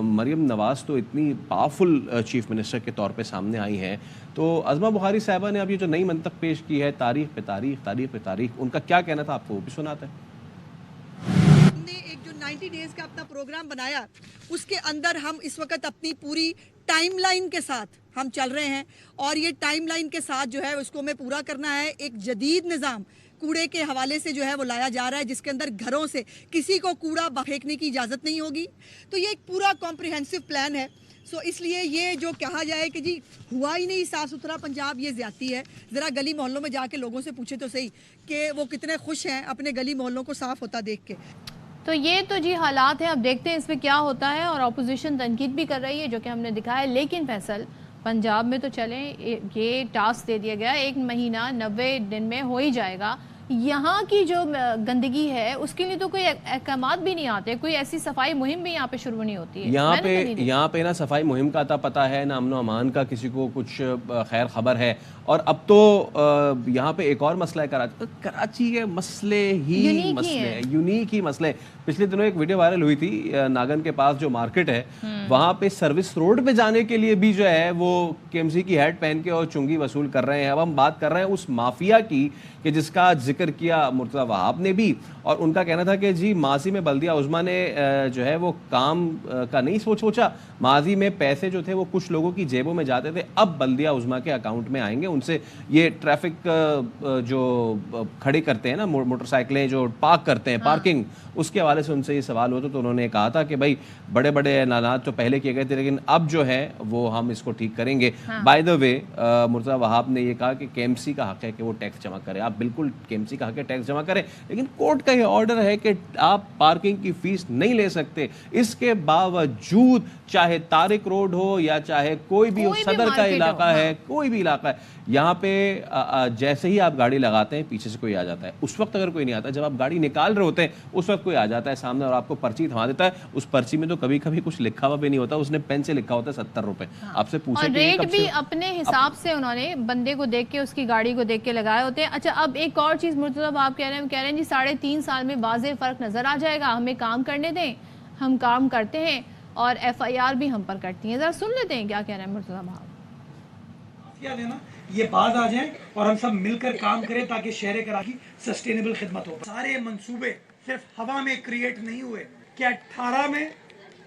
مریم نواز تو اتنی پاورفل چیف منسٹر کے طور پہ سامنے آئی ہیں, تو عظمہ بخاری صاحبہ نے اب یہ جو نئی منطق پیش کی ہے, تاریخ پہ تاریخ, تاریخ پہ تاریخ, ان کا کیا کہنا تھا آپ کو وہ بھی سناتے ہیں. ہم نے ایک جو 90 ڈیز کا اپنا پروگرام بنایا, اس کے اندر ہم اس وقت اپنی پوری ٹائم لائن کے ساتھ ہم چل رہے ہیں, اور یہ ٹائم لائن کے ساتھ جو ہے اس کو ہمیں پورا کرنا ہے. ایک جدید نظام کوڑے کے حوالے سے جو ہے وہ لایا جا رہا ہے, جس کے اندر گھروں سے کسی کو کوڑا پھینکنے کی اجازت نہیں ہوگی. تو یہ ایک پورا کمپریہنسو پلان ہے. سو اس لیے یہ جو کہا جائے کہ جی ہوا ہی نہیں صاف ستھرا پنجاب, یہ زیادتی ہے. ذرا گلی محلوں میں جا کے لوگوں سے پوچھے تو صحیح کہ وہ کتنے خوش ہیں اپنے گلی محلوں کو صاف ہوتا دیکھ کے. تو یہ تو جی حالات ہیں, اب دیکھتے ہیں اس پہ کیا ہوتا ہے. اور اپوزیشن تنقید بھی کر رہی ہے جو کہ ہم نے دکھایا, لیکن فیصل پنجاب میں تو چلیں, یہ ٹاسک دے دیا گیا 1 مہینہ 90 دن میں ہو ہی جائے گا. یہاں کی جو گندگی ہے اس کے لیے تو کوئی احکامات بھی نہیں آتے, کوئی ایسی صفائی مہم بھی یہاں پہ شروع نہیں ہوتی ہے. یہاں پہ نا صفائی مہم کا پتہ ہے, نہ امن و امان کا کسی کو کچھ خیر خبر ہے. اور اب تو یہاں پہ ایک اور مسئلہ ہے, کراچی کے مسئلے ہی یونیک ہی مسئلے. پچھلے دنوں ایک ویڈیو وائرل ہوئی تھی, ناگن کے پاس جو مارکیٹ ہے وہاں پہ سروس روڈ پہ جانے کے لیے بھی جو ہے وہ KMC کی ہیٹ پہن کے اور چنگی وصول کر رہے ہیں. اب ہم بات کر رہے ہیں اس مافیا کی کہ جس کا ذکر کیا مرتضی وہاب نے بھی, اور ان کا کہنا تھا کہ جی ماضی میں بلدیہ عظمیٰ نے جو ہے وہ کام کا نہیں سوچا, ماضی میں پیسے جو تھے وہ کچھ لوگوں کی جیبوں میں جاتے تھے, اب بلدیہ عظمیٰ کے اکاؤنٹ میں آئیں گے. ان سے یہ ٹریفک جو کھڑی کرتے ہیں نا موٹر سائیکلیں جو پارک کرتے ہیں, پارکنگ, اس کے حوالے سے ان سے یہ سوال ہوتا, تو انہوں نے کہا تھا کہ بھائی بڑے بڑے اعلانات تو پہلے کیے گئے تھے, لیکن اب جو ہے وہ ہم اس کو ٹھیک کریں گے. بائی دا وے مرتضی وہاب نے یہ کہا کہ KMC کا حق ہے کہ وہ ٹیکس جمع کرے. آپ بالکل KMC کا حق ہے ٹیکس جمع کریں, لیکن کورٹ کا یہ آرڈر ہے کہ آپ پارکنگ کی فیس نہیں لے سکتے. اس کے باوجود چاہے طارق روڈ ہو یا چاہے کوئی بھی صدر کا علاقہ ہے, کوئی بھی علاقہ ہے, یہاں پہ جیسے ہی آپ گاڑی لگاتے ہیں پیچھے سے کوئی آ جاتا ہے. اس وقت اگر کوئی نہیں آتا, جب آپ گاڑی نکال رہے ہوتے ہیں اس وقت کوئی آ جاتا ہے سامنے اور آپ کو پرچی تھما دیتا ہے. اس پرچی میں تو کبھی کبھی کچھ لکھا ہوا بھی نہیں ہوتا, اس نے پین سے لکھا ہوتا ہے 70 روپے. آپ سے پوچھیں اور ریٹ بھی اپنے حساب سے انہوں نے بندے کو دیکھ کے, اس کی گاڑی کو دیکھ کے لگائے ہوتے ہیں. اچھا اب ایک اور چیز مرتضی آپ کہہ رہے ہیں جی 3.5 سال میں واضح فرق نظر آ جائے گا, ہمیں کام کرنے دیں, ہم کام کرتے ہیں اور FIR بھی ہم پر کرتی ہیں. ذرا سن لیتے ہیں کیا کہہ رہے ہیں مرتضی صاحب. یہ باز آ جائیں اور ہم سب مل کر کام کریں تاکہ شہر کراچی سسٹینیبل خدمت ہو. سارے منصوبے صرف ہوا میں کریٹ نہیں ہوئے کہ 18 میں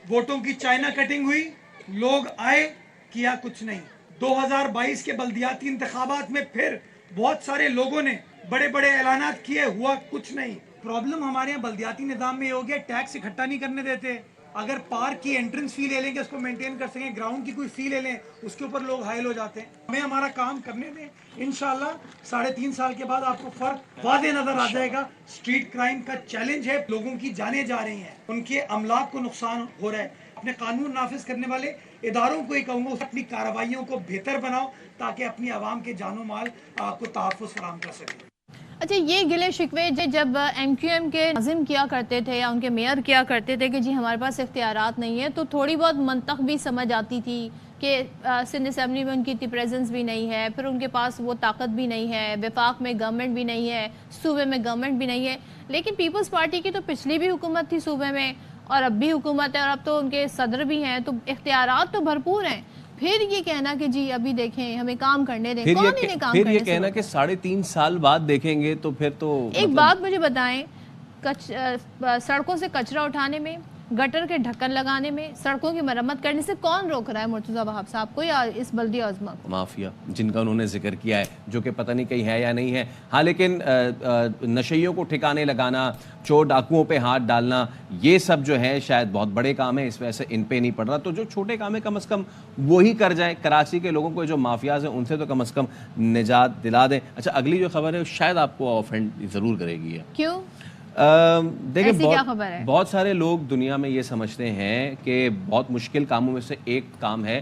ووٹوں کی چائنا کٹنگ ہوئی, لوگ آئے, کیا کچھ نہیں. 2022 کے بلدیاتی انتخابات میں پھر بہت سارے لوگوں نے بڑے بڑے اعلانات کیے, ہوا کچھ نہیں. پرابلم ہمارے یہاں بلدیاتی نظام میں یہ ہو گیا, ٹیکس اکٹھا نہیں کرنے دیتے. اگر پارک کی انٹرنس فی لے لیں گے اس کو مینٹین کر سکیں, گراؤنڈ کی کوئی فی لے لیں اس کے اوپر لوگ حائل ہو جاتے ہیں. ہمیں ہمارا کام کرنے دیں, انشاءاللہ 3.5 سال کے بعد آپ کو فرق واضح نظر آ جائے گا. اسٹریٹ کرائم کا چیلنج ہے, لوگوں کی جانیں جا رہی ہیں, ان کے املاک کو نقصان ہو رہا ہے. اپنے قانون نافذ کرنے والے اداروں کو ہی کہوں گا اپنی کارروائیوں کو بہتر بناؤ تاکہ اپنی عوام کے جان و مال کو تحفظ فراہم کر سکیں. اچھا یہ گلے شکوے جب MQM کے ناظم کیا کرتے تھے یا ان کے میئر کیا کرتے تھے کہ جی ہمارے پاس اختیارات نہیں ہے, تو تھوڑی بہت منطق بھی سمجھ آتی تھی کہ سندھ اسمبلی میں ان کی اتنی پریزنس بھی نہیں ہے, پھر ان کے پاس وہ طاقت بھی نہیں ہے, وفاق میں گورنمنٹ بھی نہیں ہے, صوبے میں گورنمنٹ بھی نہیں ہے. لیکن پیپلز پارٹی کی تو پچھلی بھی حکومت تھی صوبے میں, اور اب بھی حکومت ہے, اور اب تو ان کے صدر بھی ہیں, تو اختیارات تو بھرپور ہیں. پھر یہ کہنا کہ جی ابھی دیکھیں ہمیں کام کرنے دیں, کون انہیں کام کرنے سے؟ پھر یہ کہنا کہ 3.5 سال بعد دیکھیں گے, تو پھر تو ایک بات مجھے بتائیں, سڑکوں سے کچرا اٹھانے میں, گٹر کے ڈھکن لگانے میں, سڑکوں کی مرمت کرنے سے کون روک رہا ہے مرتضی وہاب صاحب کو یا اس بلدیہ عظمیٰ کو؟ مافیا جن کا انہوں نے ذکر کیا ہے, جو کہ پتہ نہیں کہیں ہے یا نہیں ہے. ہاں لیکن نشیوں کو ٹھکانے لگانا, چور ڈاکوؤں پہ ہاتھ ڈالنا, یہ سب جو ہے شاید بہت بڑے کام ہیں, اس وجہ سے ان پہ نہیں پڑ رہا. تو جو چھوٹے کام ہیں کم از کم وہی کر جائیں. کراچی کے لوگوں کو جو مافیاز ہیں ان سے تو کم از کم نجات دلا دیں. اچھا اگلی جو خبر ہے شاید آپ کو آفینڈ ضرور کرے گی. کیوں؟ دیکھیں بہت سارے لوگ دنیا میں یہ سمجھتے ہیں کہ بہت مشکل کاموں میں سے ایک کام ہے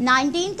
19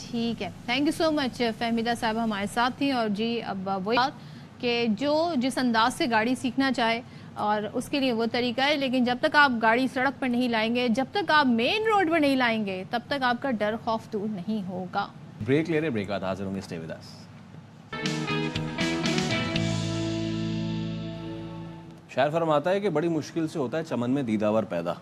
ٹھیک ہے, تھینک یو سو مچ. فہمیدہ صاحب ہمارے ساتھ تھیں. اور جی اب وہی بات کہ جو جس انداز سے گاڑی سیکھنا چاہے اور اس کے لیے وہ طریقہ ہے, لیکن جب تک آپ گاڑی سڑک پر نہیں لائیں گے, جب تک آپ مین روڈ پر نہیں لائیں گے, تب تک آپ کا ڈر خوف دور نہیں ہوگا. بریک لے رہے, بریک بعد حاضر ہوں گے. Stay with us. شاعر فرماتا ہے کہ بڑی مشکل سے ہوتا ہے چمن میں دیداور پیدا,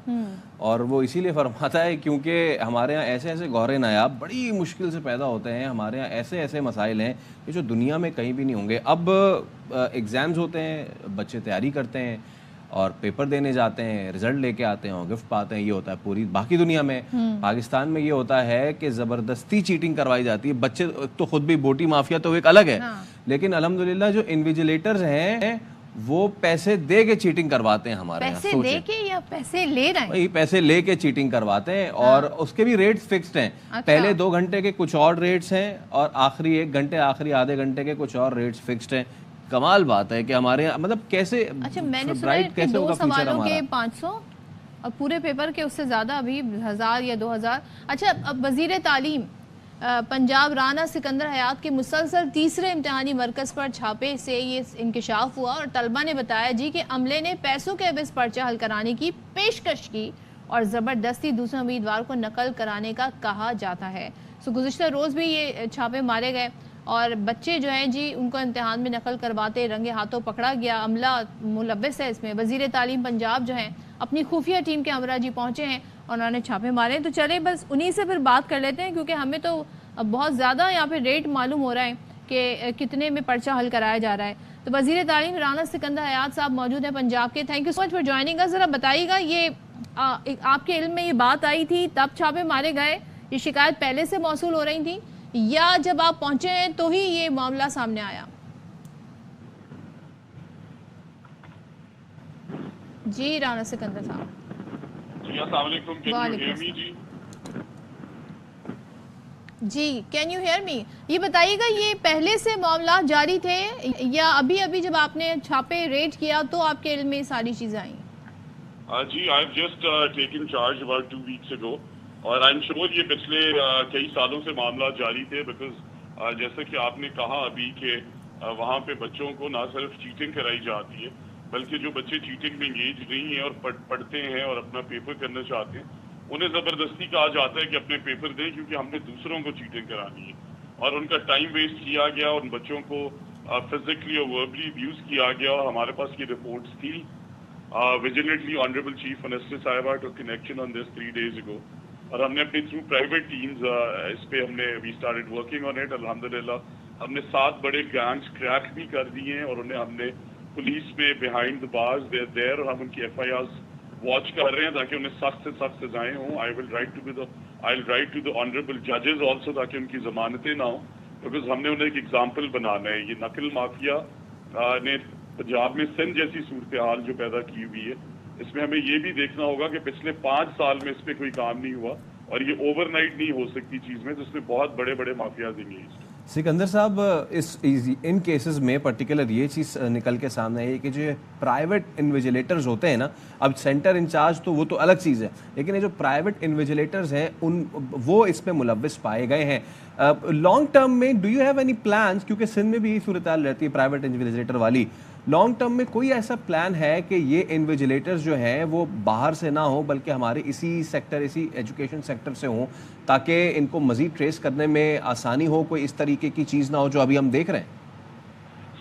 اور وہ اسی لیے فرماتا ہے کیونکہ ہمارے ہاں ایسے ایسے گہرے نایاب بڑی مشکل سے پیدا ہوتے ہیں. ہمارے ہاں ایسے ایسے مسائل ہیں کہ جو دنیا میں کہیں بھی نہیں ہوں گے. اب ایگزامز ہوتے ہیں, بچے تیاری کرتے ہیں اور پیپر دینے جاتے ہیں, رزلٹ لے کے آتے ہیں اور گفٹ پاتے ہیں. یہ ہوتا ہے پوری باقی دنیا میں. پاکستان میں یہ ہوتا ہے کہ زبردستی چیٹنگ کروائی جاتی ہے. بچے تو خود بھی بوٹی مافیا تو ایک الگ ہے, لیکن الحمدللہ جو انویجیلیٹرز ہیں وہ پیسے دے کے چیٹنگ کرواتے ہیں ہمارے یہاں. پیسے دے کے یا پیسے لے رہے ہیں؟ پیسے لے کے چیٹنگ کرواتے ہیں, اور اس کے بھی ریٹس فکسڈ ہیں. پہلے 2 گھنٹے کے کچھ اور ریٹس ہیں اور آخری 1 گھنٹے, آخری آدھے گھنٹے کے کچھ اور ریٹس فکسڈ ہیں. کمال بات ہے کہ ہمارے یہاں مطلب کیسے. اچھا, میں نے سنا ہے کہ 2 سوالوں کے 500 اور پورے پیپر کے اس سے زیادہ ابھی 1000 یا 2000. اچھا, اب وزیر تعلیم پنجاب رانا سکندر حیات کے مسلسل تیسرے امتحانی مرکز پر چھاپے سے یہ انکشاف ہوا, اور طلبہ نے بتایا جی کہ عملے نے پیسوں کے عوض پرچہ حل کرانے کی پیشکش کی اور زبردستی دوسرے امیدوار کو نقل کرانے کا کہا جاتا ہے. گزشتہ روز بھی یہ چھاپے مارے گئے اور بچے جو ہیں جی ان کو امتحان میں نقل کرواتے رنگے ہاتھوں پکڑا گیا. عملہ ملوث ہے اس میں. وزیر تعلیم پنجاب جو ہیں اپنی خفیہ ٹیم کے ہمراہ جی پہنچے ہیں اور انہوں نے چھاپے مارے. تو چلے بس انہی سے پھر بات کر لیتے ہیں, کیونکہ ہمیں تو اب بہت زیادہ یہاں پہ ریٹ معلوم ہو رہا ہے کہ کتنے میں پرچہ حل کرایا جا رہا ہے. تو وزیر تعلیم رانا سکندر حیات صاحب موجود ہیں پنجاب کے. Thank you so much for joining us. ذرا بتائیے گا, یہ آپ کے علم میں یہ بات آئی تھی تب چھاپے مارے گئے, یہ شکایت پہلے سے موصول ہو رہی تھی, یا جب آپ پہنچے ہیں تو ہی یہ معاملہ سامنے آیا؟ جی رانا سکندر صاحب. جی السلام علیکم. جی کین یو ہیئر می؟ یہ بتائیے گا, یہ پہلے سے معاملات جاری تھے یا ابھی ابھی جب آپ نے چھاپے ریڈ کیا تو آپ کے علم میں ساری چیزیں آئیں؟ جی I have just taken charge about 2 weeks ago, اور آئی ایم شیور یہ پچھلے کئی سالوں سے معاملات جاری تھے, بیکاز جیسے کہ آپ نے کہا ابھی کہ وہاں پہ بچوں کو نہ صرف چیٹنگ کرائی جاتی ہے, بلکہ جو بچے چیٹنگ میں انگیج نہیں ہیں اور پڑھتے ہیں اور اپنا پیپر کرنا چاہتے ہیں, انہیں زبردستی کہا جاتا ہے کہ اپنے پیپر دیں کیونکہ ہم نے دوسروں کو چیٹنگ کرانی ہے, اور ان کا ٹائم ویسٹ کیا گیا, ان بچوں کو فزیکلی اور وربلی ابیوز کیا گیا. اور ہمارے پاس یہ رپورٹس تھی. ویجیلنٹلی آنریبل چیف منسٹر صاحبہ ٹوک action on this 3 days ago, اور ہم نے اپنے تھرو پرائیویٹ ٹیمز اس پہ ہم نے we started working on it. الحمدللہ ہم نے 7 بڑے گینگز کریک بھی کر دیے ہیں, اور انہیں ہم نے پولیس میں بہائنڈ دا بارز دیر, اور ہم ان کی FIRs واچ کر رہے ہیں تاکہ انہیں سخت سے سخت سزائیں ہوں. I will write to the honourable ججز آلسو تاکہ ان کی ضمانتیں نہ ہوں, بیکاز ہم نے انہیں ایک ایگزامپل بنانا ہے. یہ نقل مافیا نے پنجاب میں سندھ جیسی صورتحال جو پیدا کی ہوئی ہے, اس میں ہمیں یہ بھی دیکھنا ہوگا کہ پچھلے 5 سال میں اس پہ کوئی کام نہیں ہوا, اور یہ اوور نائٹ نہیں ہو سکتی چیز میں, تو اس میں بہت بڑے بڑے مافیاز انگیجڈ. سکندر صاحب, ان کیسز میں پرٹیکولر یہ چیز نکل کے سامنے ہے کہ جو پرائیویٹ انویجیلیٹرز ہوتے ہیں نا, اب سینٹر انچارج تو وہ تو الگ چیز ہے, لیکن یہ جو پرائیویٹ انویجیلیٹرز ہیں وہ اس میں ملوث پائے گئے ہیں. لانگ ٹرم میں do you have any plans, کیونکہ سندھ میں بھی یہی صورتحال رہتی ہے پرائیویٹ انویجیلیٹر والی, لانگ ٹرم میں کوئی ایسا پلان ہے کہ یہ انویجیلیٹرز جو ہیں وہ باہر سے نہ ہوں بلکہ ہمارے اسی سیکٹر, اسی ایجوکیشن سیکٹر سے ہوں, تاکہ ان کو مزید ٹریس کرنے میں آسانی ہو, کوئی اس طریقے کی چیز نہ ہو جو ابھی ہم دیکھ رہے ہیں؟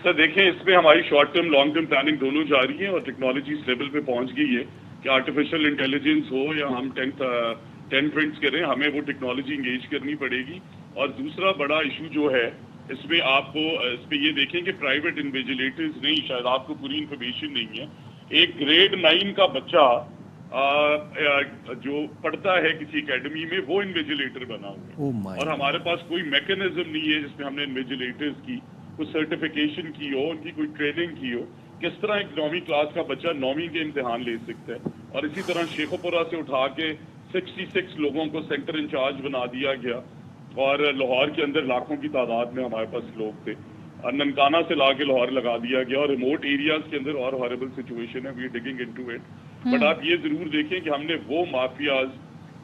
سر دیکھیں, اس میں ہماری short term long term planning دونوں جاری ہیں, اور ٹیکنالوجی اس لیول پہ پہنچ گئی ہے کہ آرٹیفیشیل انٹیلیجنس ہو یا ہم 10 پرنٹس کریں, ہمیں وہ ٹیکنالوجی انگیج کرنی پڑے گی. اور دوسرا بڑا ایشو جو ہے اس میں آپ کو اس پہ یہ دیکھیں کہ پرائیویٹ انویجیلیٹرز نہیں, شاید آپ کو پوری انفارمیشن نہیں ہے, ایک گریڈ 9 کا بچہ جو پڑھتا ہے کسی اکیڈمی میں وہ انویجیلیٹر بنا ہوا ہے, اور ہمارے پاس کوئی میکینزم نہیں ہے جس میں ہم نے انویجیلیٹرز کی کوئی سرٹیفکیشن کی ہو, ان کی کوئی ٹریننگ کی ہو. کس طرح ایک 9ویں کلاس کا بچہ 9ویں کے امتحان لے سکتا ہے. اور اسی طرح شیخوپورہ سے اٹھا کے 66 لوگوں کو سیکٹر انچارج بنا دیا گیا, اور لاہور کے اندر لاکھوں کی تعداد میں ہمارے پاس لوگ تھے, ننکانہ سے لا کے لاہور لگا دیا گیا, اور ریموٹ ایریاز کے اندر اور ہاربل سچویشن ہے, we are digging into it. But آپ یہ ضرور دیکھیں کہ ہم نے وہ مافیاز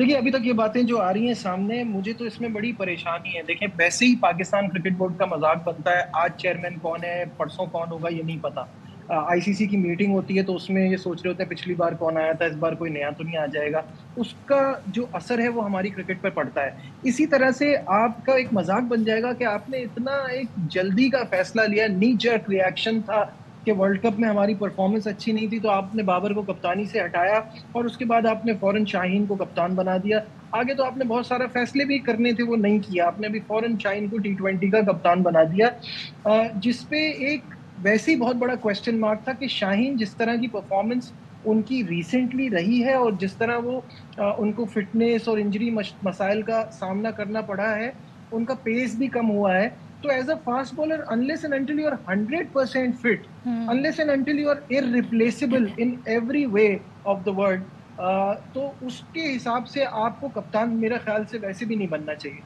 دیکھیے ابھی تک یہ باتیں جو آ رہی ہیں سامنے، مجھے تو اس میں بڑی پریشانی ہے. دیکھیں ویسے ہی پاکستان کرکٹ بورڈ کا مذاق بنتا ہے، آج چیئرمین کون ہے، پرسوں کون ہوگا یہ نہیں پتا. آئی سی سی کی میٹنگ ہوتی ہے تو اس میں یہ سوچ رہے ہوتے ہیں پچھلی بار کون آیا تھا، اس بار کوئی نیا تو نہیں آ جائے گا. اس کا جو اثر ہے وہ ہماری کرکٹ پر پڑتا ہے. اسی طرح سے آپ کا ایک مذاق بن جائے گا کہ آپ نے اتنا ایک جلدی کا فیصلہ لیا، نی جرک ریاکشن تھا کہ ورلڈ کپ میں ہماری پرفارمنس اچھی نہیں تھی تو آپ نے بابر کو کپتانی سے ہٹایا اور اس کے بعد آپ نے فوراً شاہین کو کپتان بنا دیا. آگے تو آپ نے بہت سارا فیصلے بھی کرنے تھے وہ نہیں کیا، آپ نے ابھی فوراً شاہین کو T20 کا کپتان بنا دیا، جس پہ ایک ویسے ہی بہت بڑا کویسچن مارک تھا کہ شاہین جس طرح کی پرفارمنس ان کی ریسنٹلی رہی ہے اور جس طرح وہ ان کو فٹنس اور انجری مسائل کا سامنا کرنا پڑا ہے، ان کا پیس بھی کم ہوا ہے. تو as a fast bowler unless and until you are 100% fit, unless and until you are irreplaceable in every way of the word, تو اس کے حساب سے آپ کو کپتان میرا خیال سے ویسے بھی نہیں بننا چاہیے.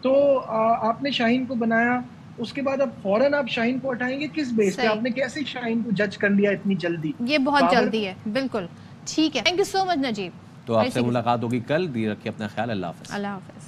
تو آپ نے شاہین کو بنایا، اس کے بعد اب فوراً آپ شاہین کو ہٹائیں گے کس بیس پہ؟ آپ نے کیسے شاہین کو جج کر لیا اتنی جلدی؟ یہ بہت جلدی ہے. بالکل ٹھیک ہے، تھینک یو سو مچ نجیب. تو آپ سے ملاقات ہوگی کل. دی رکھیے اپنا خیال. اللہ حافظ. اللہ حافظ.